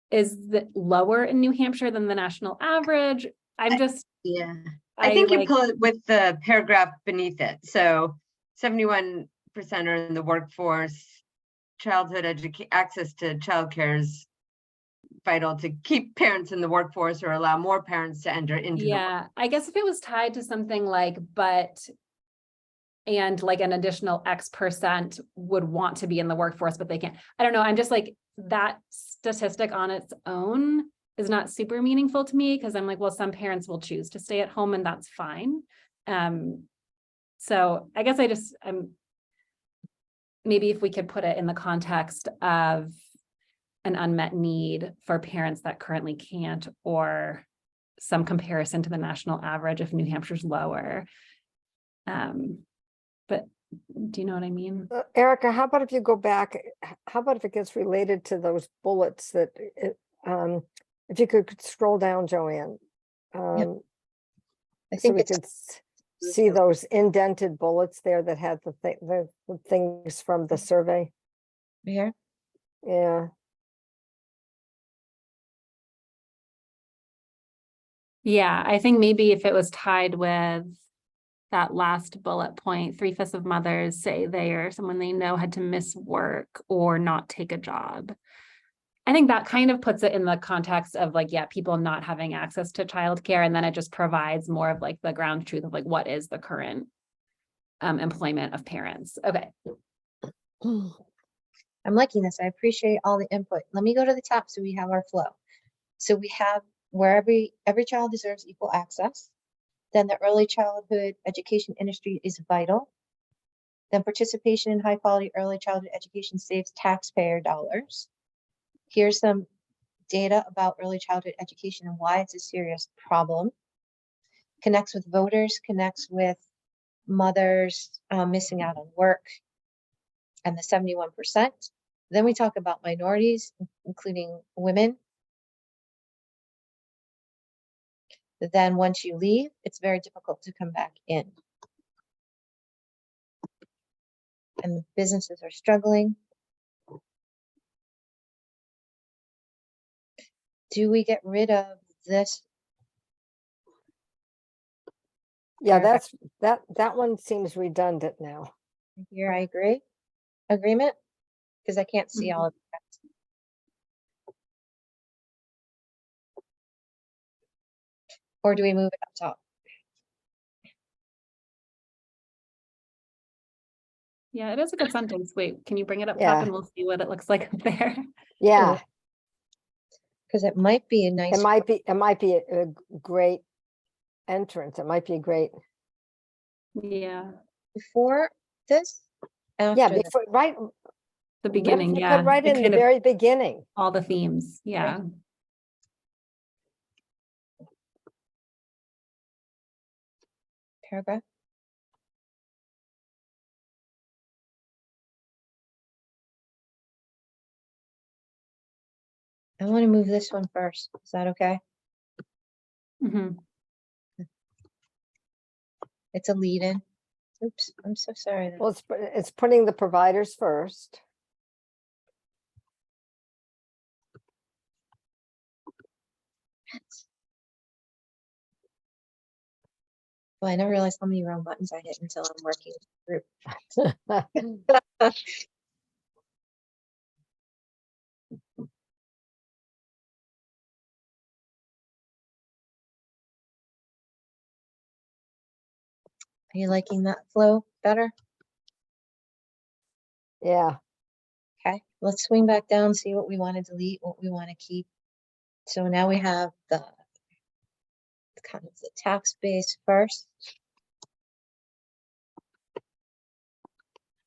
is it lower in New Hampshire than the national average? I'm just. Yeah, I think you like, pull it with the paragraph beneath it. So 71% are in the workforce. Childhood access to childcare is vital to keep parents in the workforce or allow more parents to enter into the yeah, I guess if it was tied to something like, and like an additional X% would want to be in the workforce, but they can't. I don't know. I'm just like, that statistic on its own is not super meaningful to me because I'm like, well, some parents will choose to stay at home and that's fine. So I guess maybe if we could put it in the context of an unmet need for parents that currently can't, or some comparison to the national average if New Hampshire's lower. But do you know what I mean? Erica, how about if you go back, how about if it gets related to those bullets that, if you could scroll down, Joanne. I So think we it's could see those indented bullets there that had the things from the survey. here. Yeah, Yeah, I think maybe if it was tied with that last bullet point, 3/5 of mothers say they or someone they know had to miss work or not take a job. I think that kind of puts it in the context of like, yeah, people not having access to childcare, and then it just provides more of like the ground truth of like, what is the current employment of parents? Okay. I'm liking this. I appreciate all the input. Let me go to the top so we have our flow. So we have where every child deserves equal access. Then the early childhood education industry is vital. Then participation in high quality early childhood education saves taxpayer dollars. Here's some data about early childhood education and why it's a serious problem. Connects with voters, connects with mothers missing out on work, and the 71%. Then we talk about minorities, including women. Then once you leave, it's very difficult to come back in. And businesses are struggling. Do we get rid of this? yeah, paragraph that one seems redundant now. here? I agree. Agreement? Because I can't see all of that. Or do we move it up top? Yeah, it is a good sentence. Wait, can you bring it up top Yeah. and we'll see what it looks like up there? Yeah, Because it might be a nice. it might be a great entrance. It might be a great, Yeah, Before this, yeah, after this. before, right. the what if beginning, you yeah. put right It in the kind of- very beginning. all the themes, yeah. Paragraph. I want to move this one first. Is that okay? Mhm. It's a lead in. Oops, I'm so sorry. Well, it's putting the providers first. Well, I never realized how many wrong buttons I hit until I'm working with the group. Are you liking that flow better? Yeah, Okay, let's swing back down, see what we want to delete, what we want to keep. So now we have the kind of the tax base first.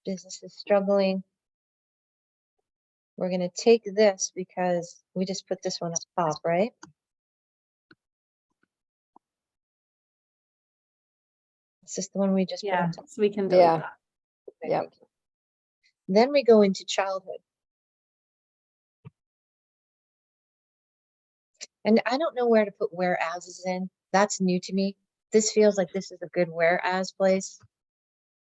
Business is struggling. We're going to take this because we just put this one up top, right? It's just the one we just put Yeah, up top. so we can delete yeah, that. Okay, yep. thank you. Then we go into childhood. And I don't know where to put whereases in. That's new to me. This feels like this is a good whereas place.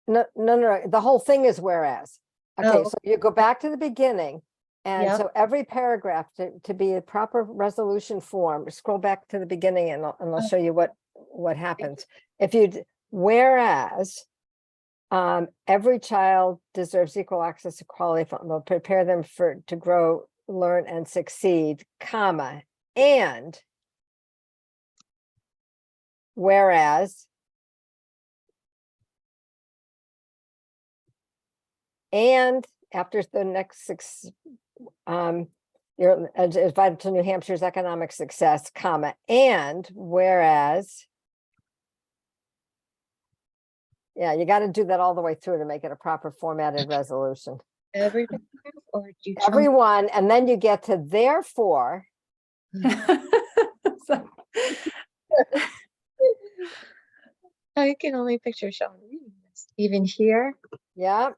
No, no, no, the whole thing is whereas. Okay, Oh. so you go back to the beginning. And Yep. so every paragraph to be a proper resolution form, scroll back to the beginning and I'll Oh. show you what happens. If whereas every child deserves equal access to quality, will prepare them to grow, learn and succeed, comma, and whereas and after the next six, is vital to New Hampshire's economic success, comma, and whereas, yeah, you got to do that all the way through to make it a proper formatted resolution. Every paragraph, or do you chunk? Everyone, and then you get to therefore, So- I can only picture Sean reading this. Even here, yeah.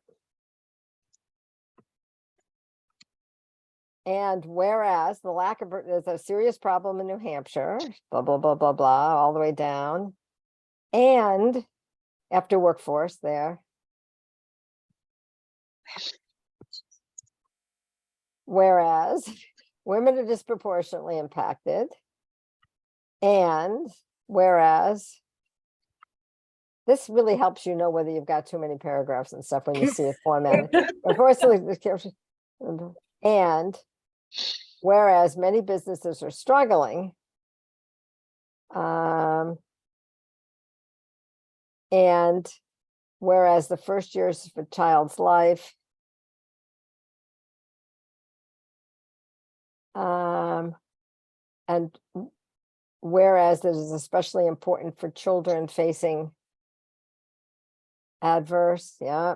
And whereas the lack of, there's a serious problem in New Hampshire, blah, blah, blah, blah, blah, all the way down. And after workforce there. Whereas women are disproportionately impacted. And whereas this really helps you know whether you've got too many paragraphs and stuff when you see it formatted. Unfortunately, and whereas many businesses are struggling, and whereas the first years of a child's life, and whereas it is especially important for children facing adverse, yeah.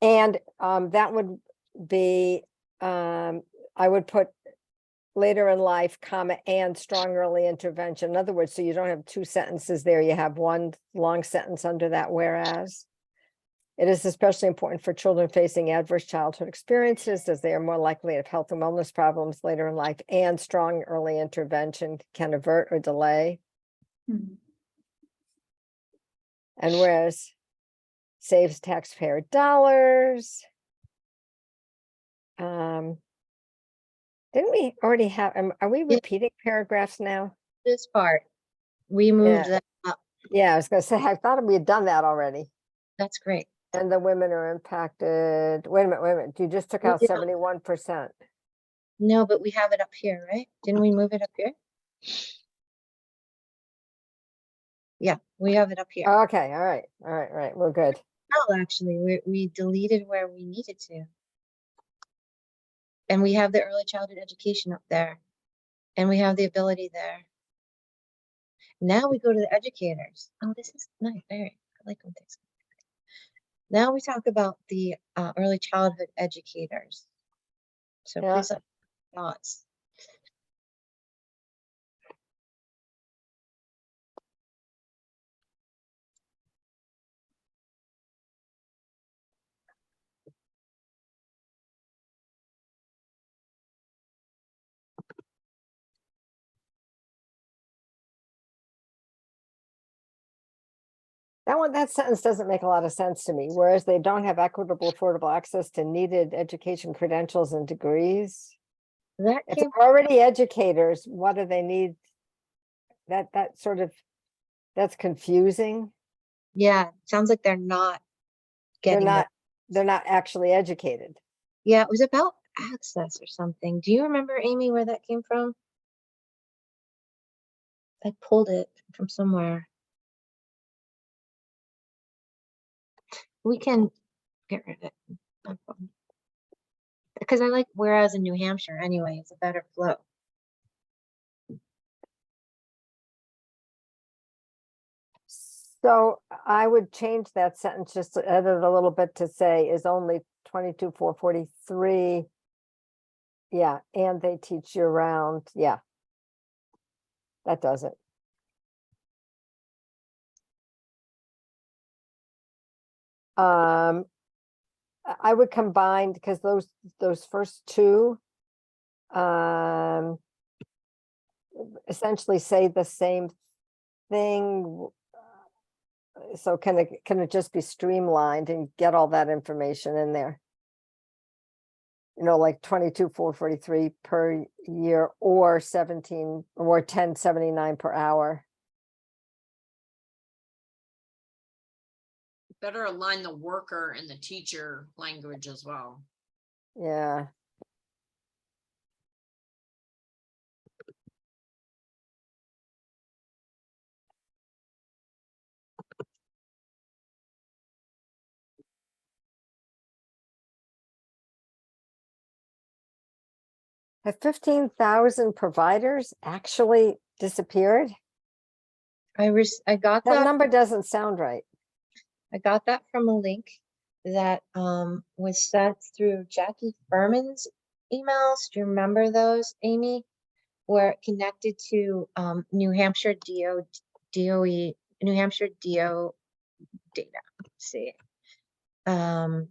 And that would be, I would put later in life, comma, and strong early intervention. In other words, so you don't have two sentences there, you have one long sentence under that whereas. It is especially important for children facing adverse childhood experiences as they are more likely to have health and wellness problems later in life, and strong early intervention can avert or delay. Mhm. And whereas saves taxpayer dollars. Didn't we already have, are we Yeah. repeating paragraphs now? this part, we moved Yeah. that up. Yeah, I was gonna say, I thought we had done that already. That's great. And the women are impacted. Wait a minute, you just took We out did. 71%. No, but we have it up here, right? Didn't we move it up here? Yeah, we have it up here. Okay, all right, we're good. Oh, actually, we deleted where we needed to. And we have the early childhood education up there. And we have the ability there. Now we go to the educators. Oh, this is nice. Very, I like when things. Now we talk about the early childhood educators. So Yeah. please let thoughts. That sentence doesn't make a lot of sense to me, whereas they don't have equitable, affordable access to needed education credentials and degrees. That If came, they're already educators, what do they need? That sort of, that's confusing. yeah, sounds like they're not They're getting not, that. they're not actually educated. Yeah, it was about access or something. Do you remember, Amy, where that came from? I pulled it from somewhere. We can get rid of it. No problem. Because I like whereas in New Hampshire anyway, it's a better flow. So I would change that sentence just to edit a little bit to say is only 22,443. Yeah, and they teach year round. Yeah. That does it. I would combine because those first two essentially say the same thing. So can it just be streamlined and get all that information in there? You know, like 22,443 per year or 17 or 1079 per hour. Better align the worker and the teacher language as well. Yeah. Have 15,000 providers actually disappeared? I got That that. number doesn't sound right. I got that from a link that was sent through Jackie Furman's emails. Do you remember those, Amy? Where it connected to New Hampshire DOE, New Hampshire DO data. Let's see. That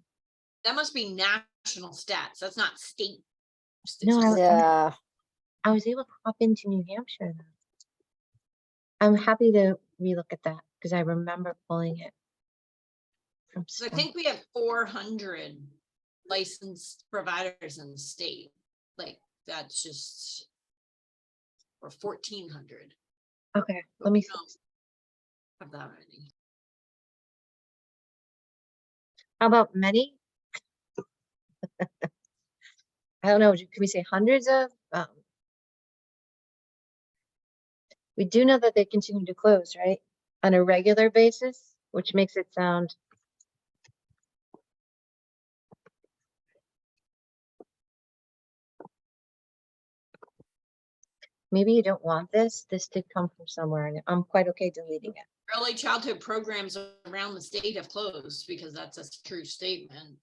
must be national stats. That's not state. No, statistics. Yeah. I was able to hop into New Hampshire. I'm happy to relook at that because I remember pulling it from So I stuff. think we have 400 licensed providers in the state. Like that's just, or 1,400. Okay, let me. We don't have that many. How about many? I don't know. Can we say hundreds of? We do know that they continue to close, right? On a regular basis, which makes it sound. Maybe you don't want this. This did come from somewhere and I'm quite okay deleting it. Early childhood programs around the state have closed because that's a true statement.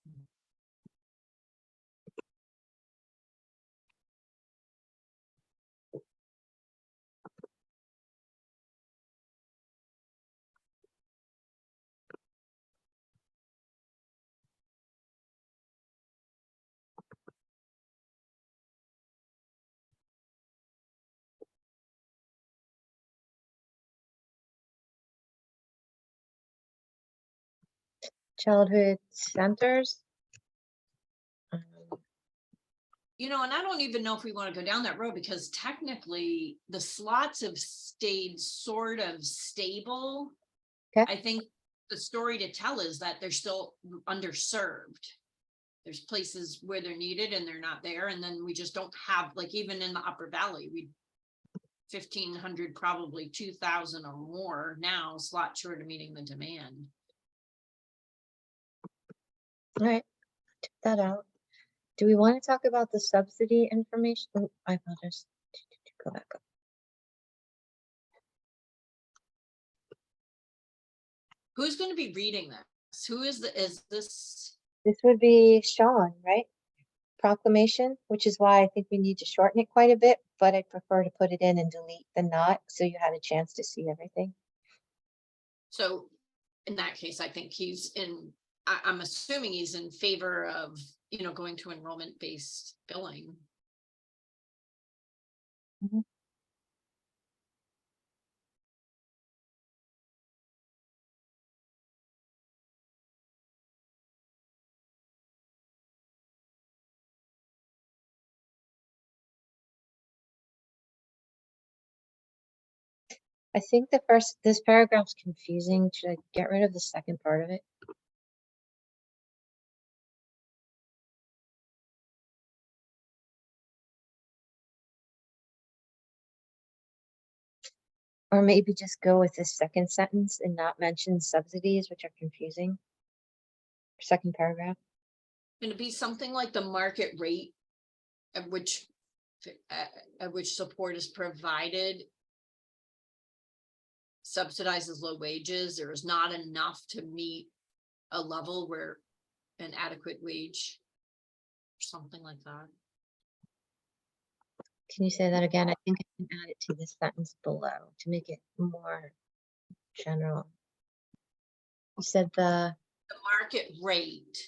Childhood centers. You know, and I don't even know if we want to go down that road because technically the slots have stayed sort of stable. Okay. I think the story to tell is that they're still underserved. there's places where they're needed and they're not there, and then we just don't have, like, even in the Upper Valley, we 1,500, probably 2,000 or more now, slot short of meeting the demand. All right, took that out. Do we want to talk about the subsidy information? Oh, I apologize. Go back up. Who's going to be reading this? Who is this? This would be Sean, right? Proclamation, which is why I think we need to shorten it quite a bit, but I'd prefer to put it in and delete the not, so you had a chance to see everything. So in that case, I think he's in, I'm assuming he's in favor of, going to enrollment-based billing. I think this paragraph's confusing. Should I get rid of the second part of it? Or maybe just go with this second sentence and not mention subsidies, which are confusing. Second paragraph. Going to be something like the market rate at which support is provided subsidizes low wages. There is not enough to meet a level where an adequate wage, or something like that. Can you say that again? I think I can add it to the sentence below to make it more general. You said the Market rate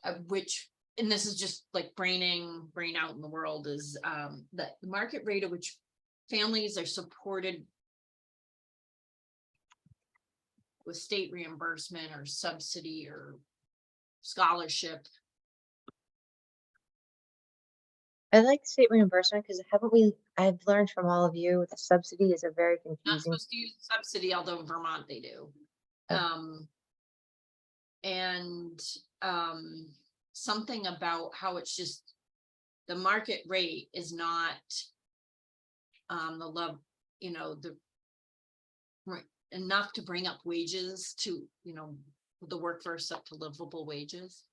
of which, and this is just like brain out in the world, is that the market rate at which families are supported with state reimbursement or subsidy or scholarship. I like state reimbursement because I've learned from all of you, the subsidy is a very Not confusing. supposed to use subsidy, although in Vermont they do. Oh. Something about how it's just the market rate is not the love, enough to bring up wages to, the workforce up to livable wages.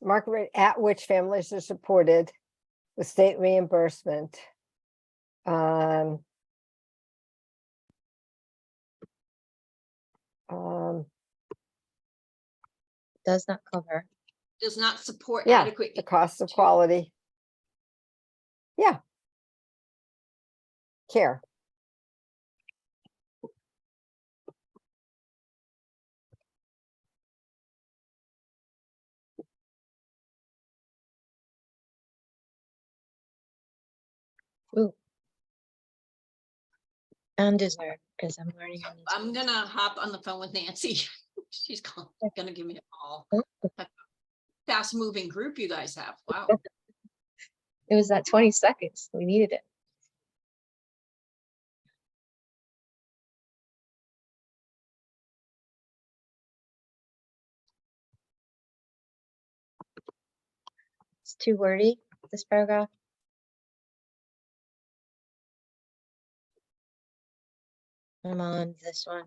Market rate at which families are supported with state reimbursement. Does not cover. Does not support Yeah, adequate. the cost of quality. Yeah. Care. Ooh. Undeserved, because I'm learning. I'm gonna hop on the phone with Nancy. She's gonna give me a call. Fast moving group you guys have. Wow. It was that 20 seconds. We needed it. It's too wordy, this paragraph. I'm on this one.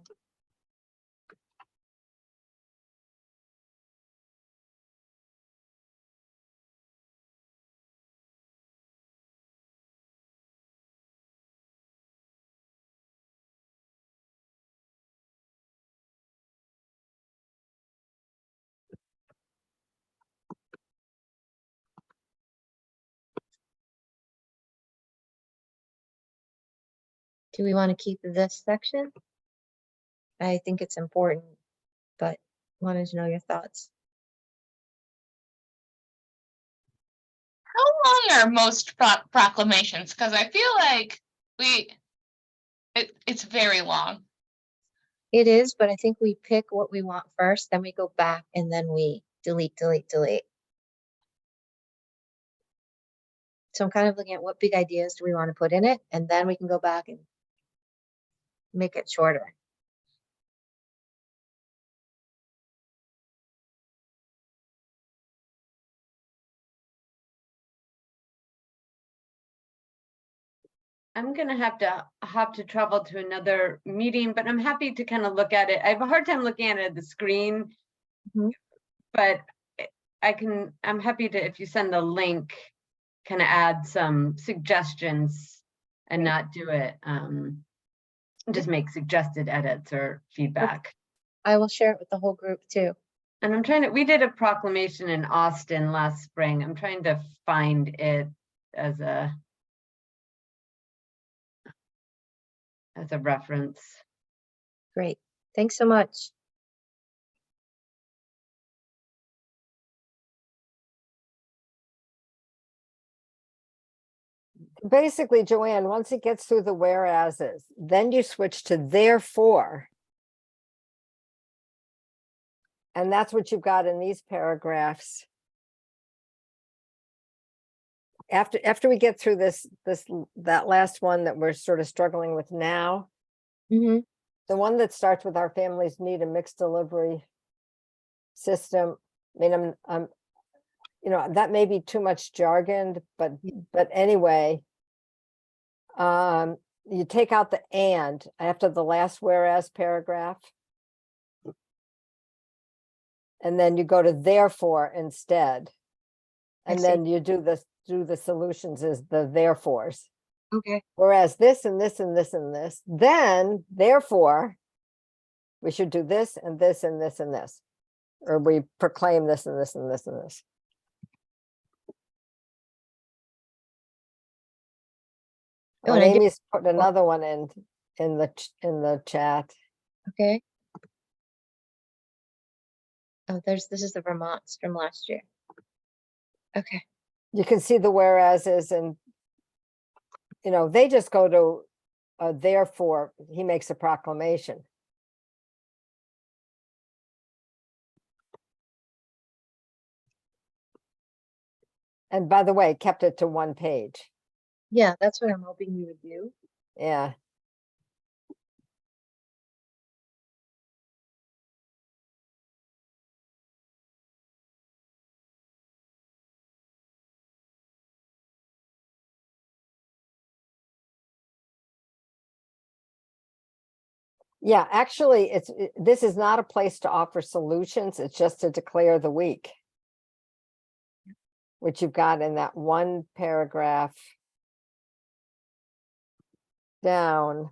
Do we want to keep this section? I think it's important, but wanted to know your thoughts. How long are most proclamations? Because I feel like it's very long. It is, but I think we pick what we want first, then we go back and then we delete. So I'm kind of looking at what big ideas do we want to put in it, and then we can go back and make it shorter. I'm gonna have to travel to another meeting, but I'm happy to kind of look at it. I have a hard time looking at it at the screen. Mhm. But I'm happy to, if you send the link, kind of add some suggestions and Great. not do it, just make suggested edits or feedback. I will share it with the whole group too. And we did a proclamation in Austin last spring. I'm trying to find it as a reference. Great. Thanks so much. Basically, Joanne, once it gets through the whereases, then you switch to therefore. And that's what you've got in these paragraphs. After we get through that last one that we're sort of struggling with now, Mhm. the one that starts with our families need a mixed delivery system. I mean, I'm that may be too much jargon, but anyway, you take out the and after the last whereas paragraph. And then you go to therefore instead. I And see. then you do the solutions as the therefores. Okay. Whereas this and this and this and this, then therefore, we should do this and this and this and this. Or we proclaim this and this and this and this. Oh, Oh, and and I did- Amy's put another one in the chat. Okay. Oh, this is the Vermonts from last year. Okay. You can see the whereases and they just go to therefore he makes a proclamation. And by the way, kept it to one page. Yeah, that's what I'm hoping you would do. Yeah. Yeah, actually, this is not a place to offer solutions. It's just to declare the week, which you've got in that one paragraph down.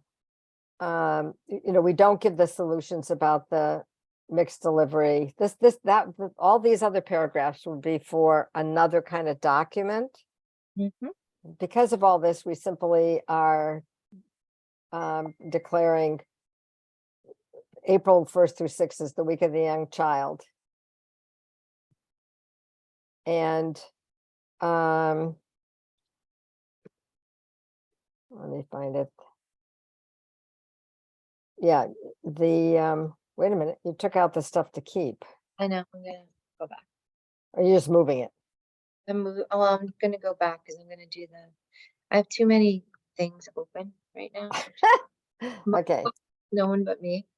We don't give the solutions about the mixed delivery. All these other paragraphs would be for another kind of document. Mhm. Because of all this, we simply are declaring April 1st through 6th is the week of the young child. And let me find it. Yeah, wait a minute, you took out the stuff to keep. I know. I'm gonna go back. Or you're just moving it? I'm gonna go back because I'm gonna do I have too many things open right now. Okay, No one but me.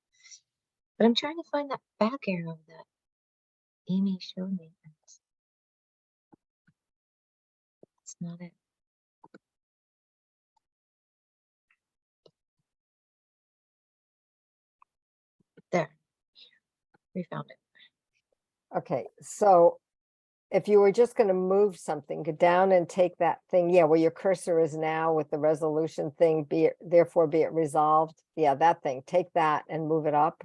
But I'm trying to find that back arrow that Amy showed me. That's not it. There. We found it. okay, so if you were just going to move something, go down and take that thing, yeah, where your cursor is now with the resolution thing, therefore be it resolved. Yeah, that thing, take that and move it up.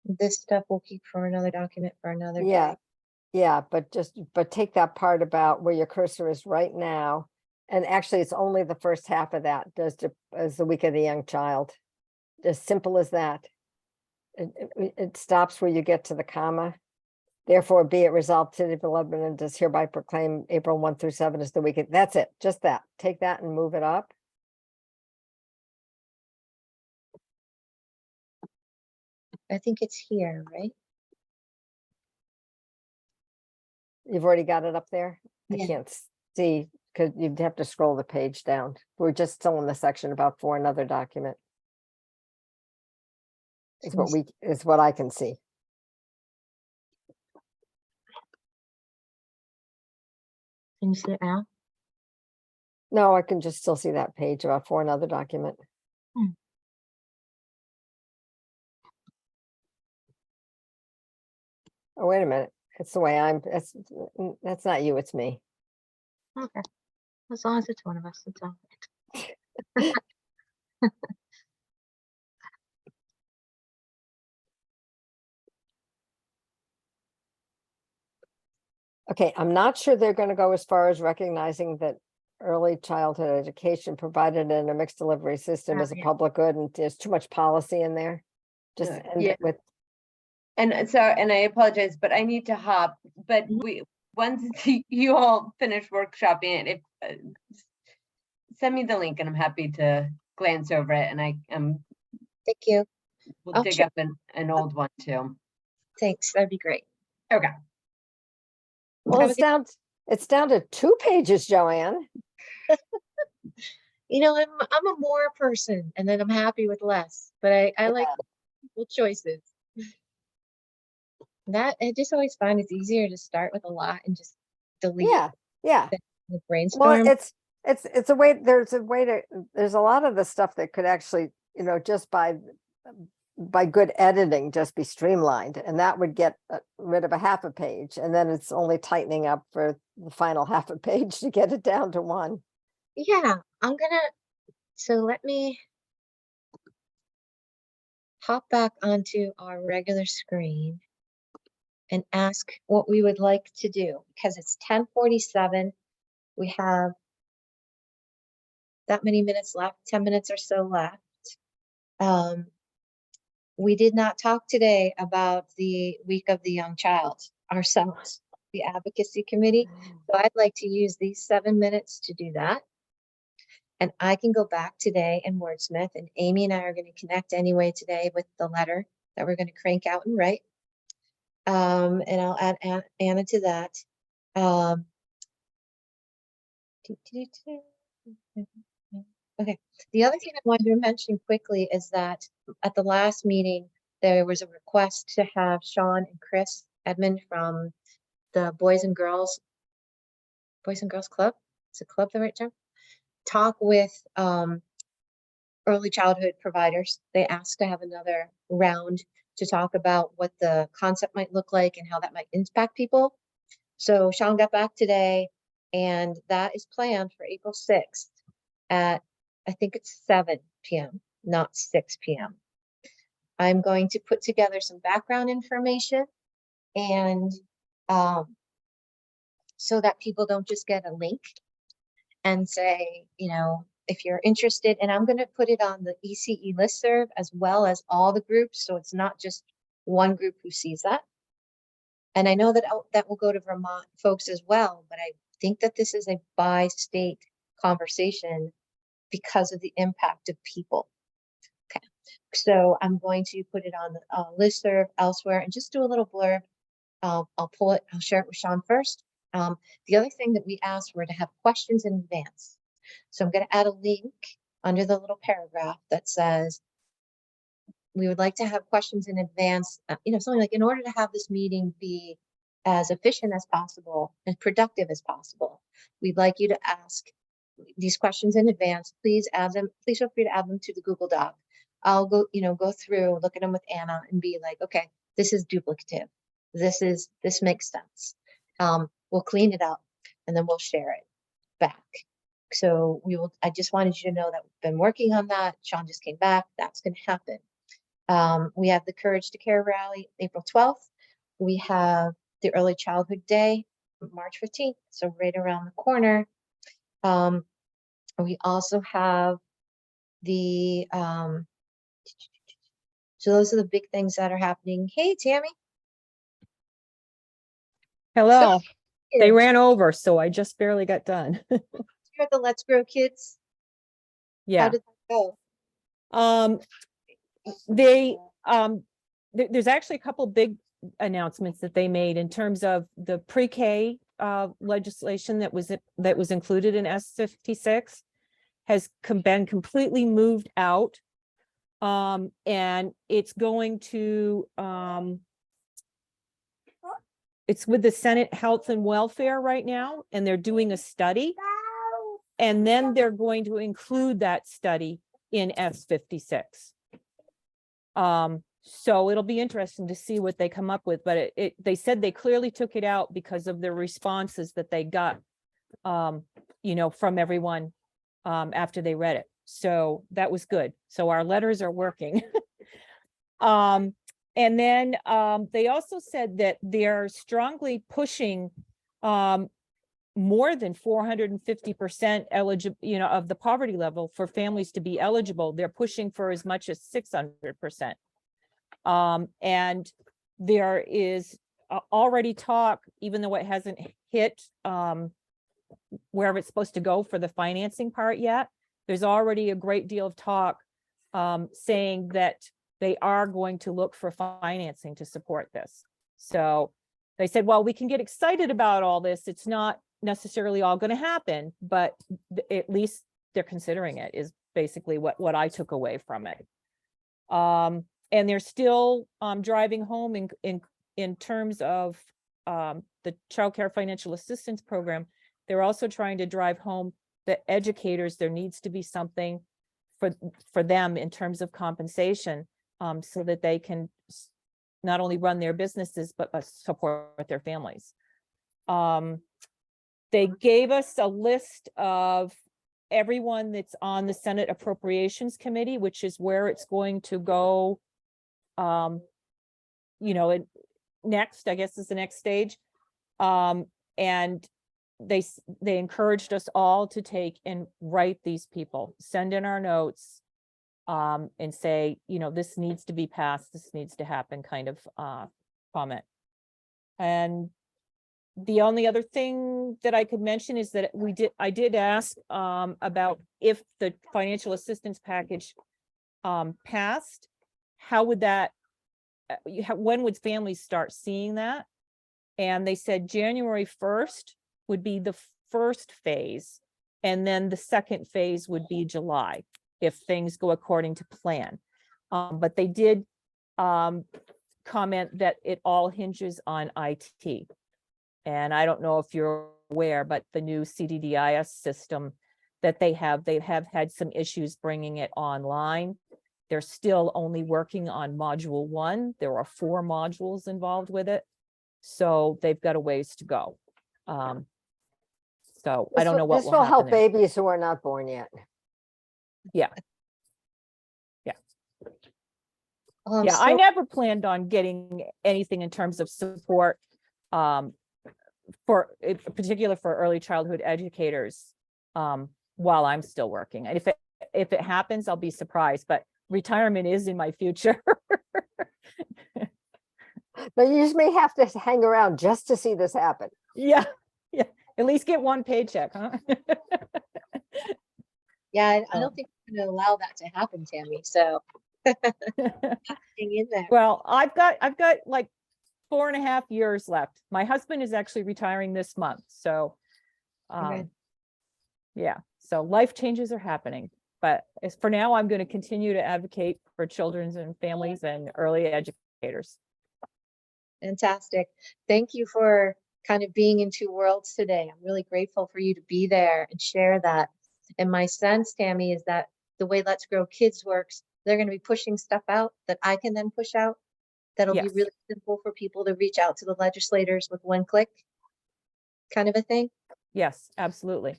This stuff we'll keep for another document for another Yeah, day. yeah, but take that part about where your cursor is right now. And actually, it's only the first half of that as the week of the young child. As simple as that. It stops where you get to the comma. Therefore, be it resolved, City of Lebanon does hereby proclaim April 1 through 7 as the weekend. That's it, just that. Take that and move it up. I think it's here, right? You've already got it up there. I Yeah. can't see. because you'd have to scroll the page down. We're just still in the section about for another document. Is what I can see. Can you see it now? No, I can just still see that page about for another document. Oh, wait a minute. It's the way that's not you, it's me. Okay. As long as it's one of us, it's all right. Okay, I'm not sure they're going to go as far as recognizing that early childhood education provided in a mixed delivery system Oh, is a yeah. public good, and there's too much policy in there. Just Good. end Yeah. it with, And so, and I apologize, but I need to hop, but once you all finish workshopping it, if, send me the link and I'm happy to glance over it, and I Thank you. will I'll dig check. up an old one too. Thanks. That'd be great. Okay. well, Have a it's down to 2 pages, Joanne. You know, I'm a more person, and then I'm happy with less, but I like multiple choices. That I just always find it's easier to start with a lot and just delete Yeah. the Well, brainstorm. it's a way, there's a lot of the stuff that could actually, just by good editing, just be streamlined, and that would get rid of a half a page, and then it's only tightening up for the final half a page to get it down to 1. Yeah, so let me hop back onto our regular screen and ask what we would like to do, because it's 10:47. We have that many minutes left, 10 minutes or so left. We did not talk today about the Week of the Young Child ourselves, the Advocacy Committee. So I'd like to use these 7 minutes to do that. And I can go back today and wordsmith, and Amy and I are going to connect anyway today with the letter that we're going to crank out and write. And I'll add Anna to that. Okay. The other thing I wanted to mention quickly is that at the last meeting, there was a request to have Sean and Chris Edmond from the Boys and Girls Club. Is it club the right term? Talk with early childhood providers. They asked to have another round to talk about what the concept might look like and how that might impact people. So Sean got back today, and that is planned for April 6th at, I think it's 7 p.m., not 6 p.m. I'm going to put together some background information, and so that people don't just get a link and say, if you're interested, and I'm going to put it on the ECE listserv as well as all the groups, so it's not just one group who sees that. And I know that that will go to Vermont folks as well, but I think that this is a bi-state conversation because of the impact of people. Okay, so I'm going to put it on the listserv elsewhere and just do a little blurb. I'll pull it, I'll share it with Sean first. The other thing that we asked were to have questions in advance. So I'm going to add a link under the little paragraph that says, we would like to have questions in advance, something like, in order to have this meeting be as efficient as possible and productive as possible, we'd like you to ask these questions in advance. Please feel free to add them to the Google Doc. I'll go through, look at them with Anna and be like, okay, this is duplicative. This makes sense. We'll clean it up and then we'll share it back. So I just wanted you to know that we've been working on that. Sean just came back. That's going to happen. We have the Courage to Care rally, April 12th. We have the Early Childhood Day, March 15th. So right around the corner. We also have the, so those are the big things that are happening. Hey, Tammy. Hello. They Kids. ran over, so I just barely got done. You're at the Let's Grow Kids. How Yeah. did that go? There's actually a couple big announcements that they made in terms of the pre-K legislation that was included in S56 has been completely moved out. And it's going to, it's with the Senate Health and Welfare right now, and they're doing a study. And then they're going to include that study in S56. So it'll be interesting to see what they come up with, but they said they clearly took it out because of the responses that they got, from everyone, after they read it. So that was good. So our letters are working. And then, they also said that they're strongly pushing, more than 450% eligible, of the poverty level for families to be eligible. They're pushing for as much as 600%. And there is already talk, even though it hasn't hit where it's supposed to go for the financing part yet, there's already a great deal of talk saying that they are going to look for financing to support this. So they said, well, we can get excited about all this. It's not necessarily all going to happen, but at least they're considering it, is basically what I took away from it. And they're still driving home in terms of the childcare financial assistance program. They're also trying to drive home the educators. There needs to be something for them in terms of compensation, so that they can not only run their businesses, but support their families. They gave us a list of everyone that's on the Senate Appropriations Committee, which is where it's going to go. Next, I guess, is the next stage. And they encouraged us all to take and write these people, send in our notes, and say, this needs to be passed, this needs to happen, kind of comment. And the only other thing that I could mention is that I did ask about if the financial assistance package passed, how would that, when would families start seeing that? And they said January 1st would be the first phase, and then the second phase would be July, if things go according to plan. But they did comment that it all hinges on IT. And I don't know if you're aware, but the new CDDIS system that they have had some issues bringing it online. They're still only working on module 1. There are 4 modules involved with it. So they've got a ways to go. So I don't know what this will help happen there. babies who are not born yet. Yeah. Oh, Yeah, I never planned on getting anything in terms of support, in particular for early childhood educators, while I'm still working. And if it happens, I'll be surprised, but retirement is in my future. But you just may have to hang around just to see this happen. Yeah, at least get one paycheck, huh? yeah, I Oh. don't think I'm going to allow that to happen, Tammy. So hang in there. Well, I've got like 4.5 years left. My husband is actually retiring this month. So, Okay. yeah, so life changes are happening. But as for now, I'm going to continue to advocate for children and families and early educators. Fantastic. Thank you for kind of being in two worlds today. I'm really grateful for you to be there and share that. And my sense, Tammy, is that the way Let's Grow Kids works, they're going to be pushing stuff out that I can then push out. That'll be Yes. really simple for people to reach out to the legislators with one click, kind of a thing. Yes, absolutely.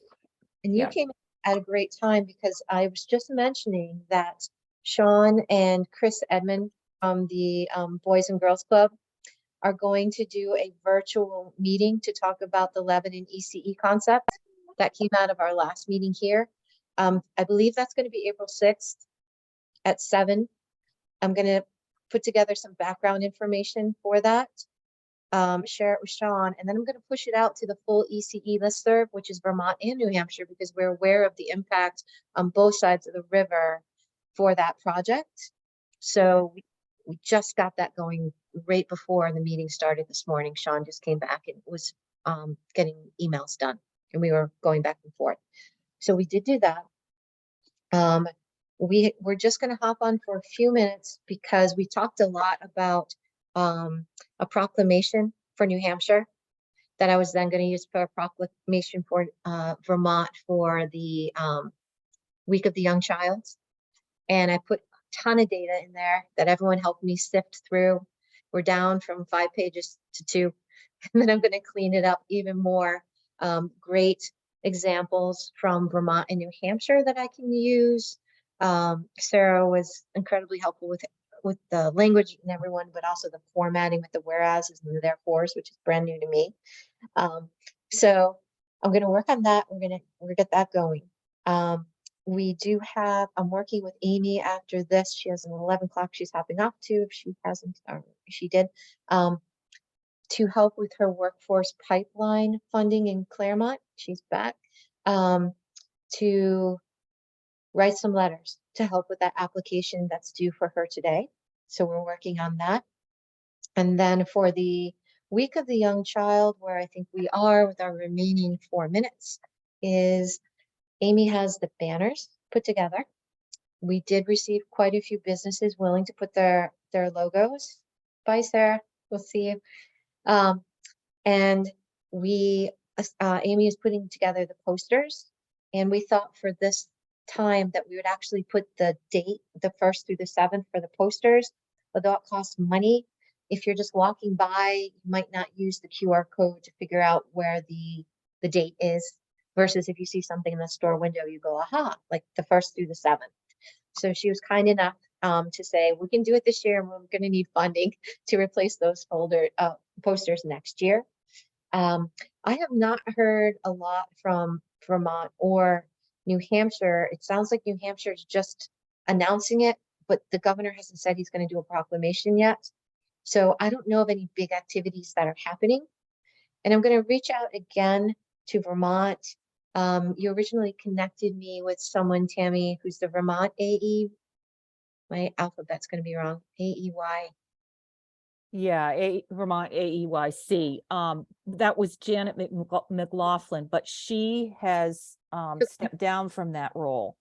And you Yeah. came at a great time, because I was just mentioning that Sean and Chris Edmond from the Boys and Girls Club are going to do a virtual meeting to talk about the Lebanon ECE concept that came out of our last meeting here. I believe that's going to be April 6th at 7. I'm going to put together some background information for that, share it with Sean, and then I'm going to push it out to the full ECE listserv, which is Vermont and New Hampshire, because we're aware of the impact on both sides of the river for that project. So we just got that going right before the meeting started this morning. Sean just came back and was getting emails done, and we were going back and forth. So we did do that. We're just going to hop on for a few minutes because we talked a lot about a proclamation for New Hampshire that I was then going to use for a proclamation for Vermont for the Week of the Young Child. And I put a ton of data in there that everyone helped me sift through. We're down from 5 pages to 2, and then I'm going to clean it up even more. Great examples from Vermont and New Hampshire that I can use. Sarah was incredibly helpful with the language and everyone, but also the formatting with the whereases and the therefores, which is brand new to me. So I'm going to work on that. We're going to get that going. We do have, I'm working with Amy after this. She has an 11 o'clock she's hopping off to, if she hasn't, or she did, to help with her workforce pipeline funding in Claremont. She's back, to write some letters to help with that application that's due for her today. So we're working on that. And then for the Week of the Young Child, where I think we are with our remaining 4 minutes, is Amy has the banners put together. We did receive quite a few businesses willing to put their logos. Bye, Sarah. We'll see you. And Amy is putting together the posters. And we thought for this time that we would actually put the date, the 1st through the 7th for the posters, although it costs money. If you're just walking by, you might not use the QR code to figure out where the date is, versus if you see something in the store window, you go, aha, like the 1st through the 7th. So she was kind enough to say, we can do it this year, and we're going to need funding to replace those posters next year. I have not heard a lot from Vermont or New Hampshire. It sounds like New Hampshire is just announcing it, but the governor hasn't said he's going to do a proclamation yet. So I don't know of any big activities that are happening. And I'm going to reach out again to Vermont. You originally connected me with someone, Tammy, who's the Vermont AE. My alphabet's going to be wrong. AEY. Yeah, Vermont AEYC. That was Janet McLaughlin, but she has stepped down from that role.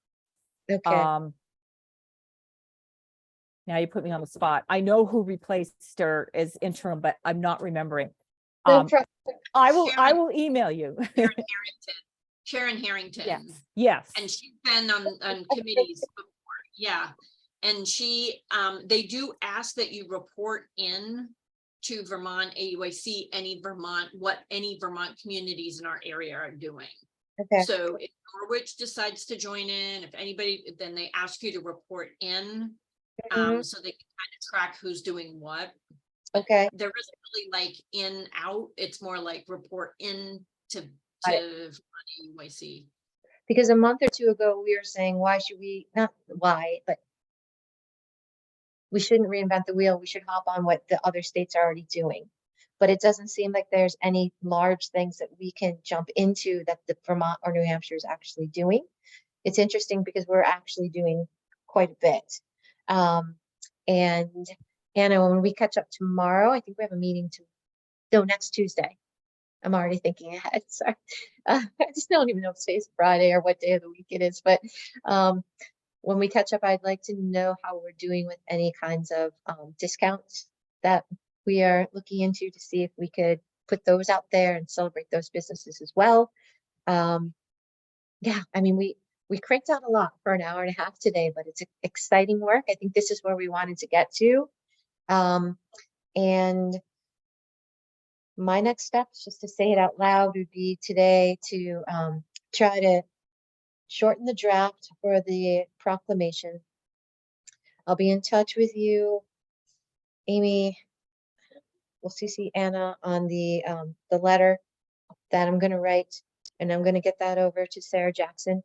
Okay. Now you put me on the spot. I know who replaced her as interim, but I'm not remembering. No problem. I will email you. Sharon Harrington. Yes. Yes. And she's been on committees before. Yeah. And they do ask that you report in to Vermont AUIC what any Vermont communities in our area are doing. Okay. So if Norwich decides to join in, if anybody, then they ask you to report in, so they can kind of track who's doing what. Okay. There isn't really like in out. It's more like report in to AUIC. Because a month or two ago, we were saying, why should we, not why, but we shouldn't reinvent the wheel. We should hop on what the other states are already doing. But it doesn't seem like there's any large things that we can jump into that the Vermont or New Hampshire is actually doing. It's interesting because we're actually doing quite a bit. And Anna, when we catch up tomorrow, I think we have a meeting next Tuesday. I'm already thinking ahead. Sorry. I just don't even know if today's Friday or what day of the week it is. But when we catch up, I'd like to know how we're doing with any kinds of discounts that we are looking into to see if we could put those out there and celebrate those businesses as well. Yeah, I mean, we cranked out a lot for an hour and a half today, but it's exciting work. I think this is where we wanted to get to. And my next steps, just to say it out loud, would be today to try to shorten the draft for the proclamation. I'll be in touch with you, Amy. We'll CC Anna on the letter that I'm going to write, and I'm going to get that over to Sarah Jackson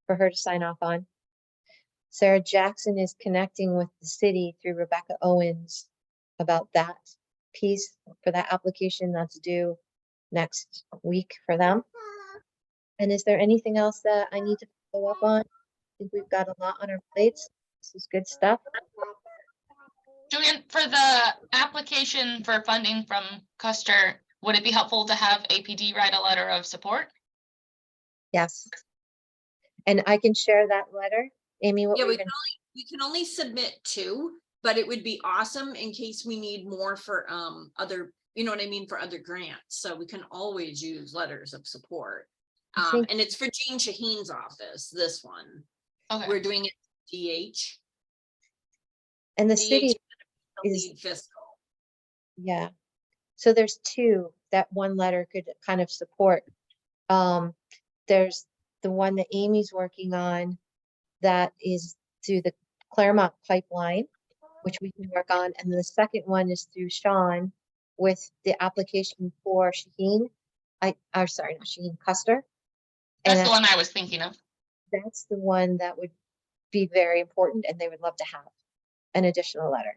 for her to sign off on. Sarah Jackson is connecting with the city through Rebecca Owens about that piece for that application that's due next week for them. And is there anything else that I need to follow up on? I think we've got a lot on our plates. This is good stuff. Julian, for the application for funding from Custer, would it be helpful to have APD write a letter of support? Yes. And I can share that letter. Amy, what Yeah, were we you gonna? we can only submit 2, but it would be awesome in case we need more for other, you know what I mean, for other grants. So we can always use letters of support. I think- And it's for Jean Shaheen's office, this one. Okay, We're doing it DH. And the DH city the is, lead fiscal. yeah. So there's 2 that one letter could kind of support. There's the one that Amy's working on that is through the Claremont pipeline, which we can work on. And the second one is through Sean with the application for Shaheen. Sorry, not Shaheen, Custer. that's And the one I was thinking of. that's the one that would be very important and they would love to have an additional letter.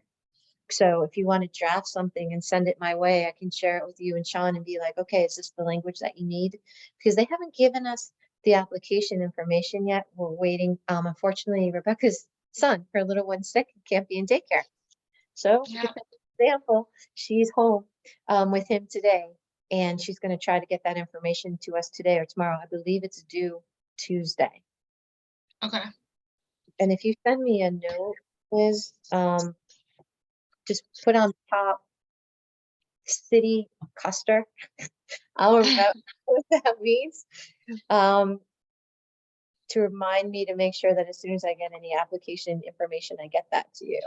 So if you want to draft something and send it my way, I can share it with you and Sean and be like, okay, is this the language that you need? Because they haven't given us the application information yet. We're waiting. Unfortunately, Rebecca's son, her little one's sick, can't be in daycare. So Yeah. for example, she's home with him today and she's going to try to get that information to us today or tomorrow. I believe it's due Tuesday. Okay, And if you send me a note, Liz, just put on top City of Custer. I'll remember what that means. To remind me to make sure that as soon as I get any application information, I get that to you.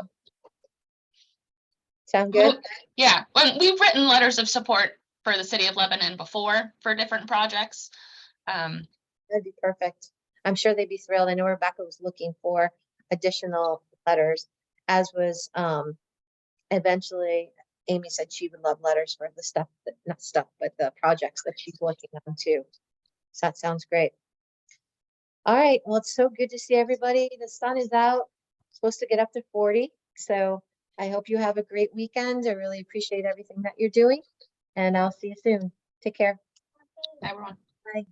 Sound good? Well, yeah, well, we've written letters of support for the city of Lebanon before for different projects. That'd be perfect. I'm sure they'd be thrilled. I know Rebecca was looking for additional letters, as was eventually Amy said she would love letters for the stuff that, not stuff, but the projects that she's working on too. So that sounds great. All right, well, it's so good to see everybody. The sun is out, supposed to get up to 40. So I hope you have a great weekend. I really appreciate everything that you're doing. And I'll see you soon. Take care. Everyone. Bye.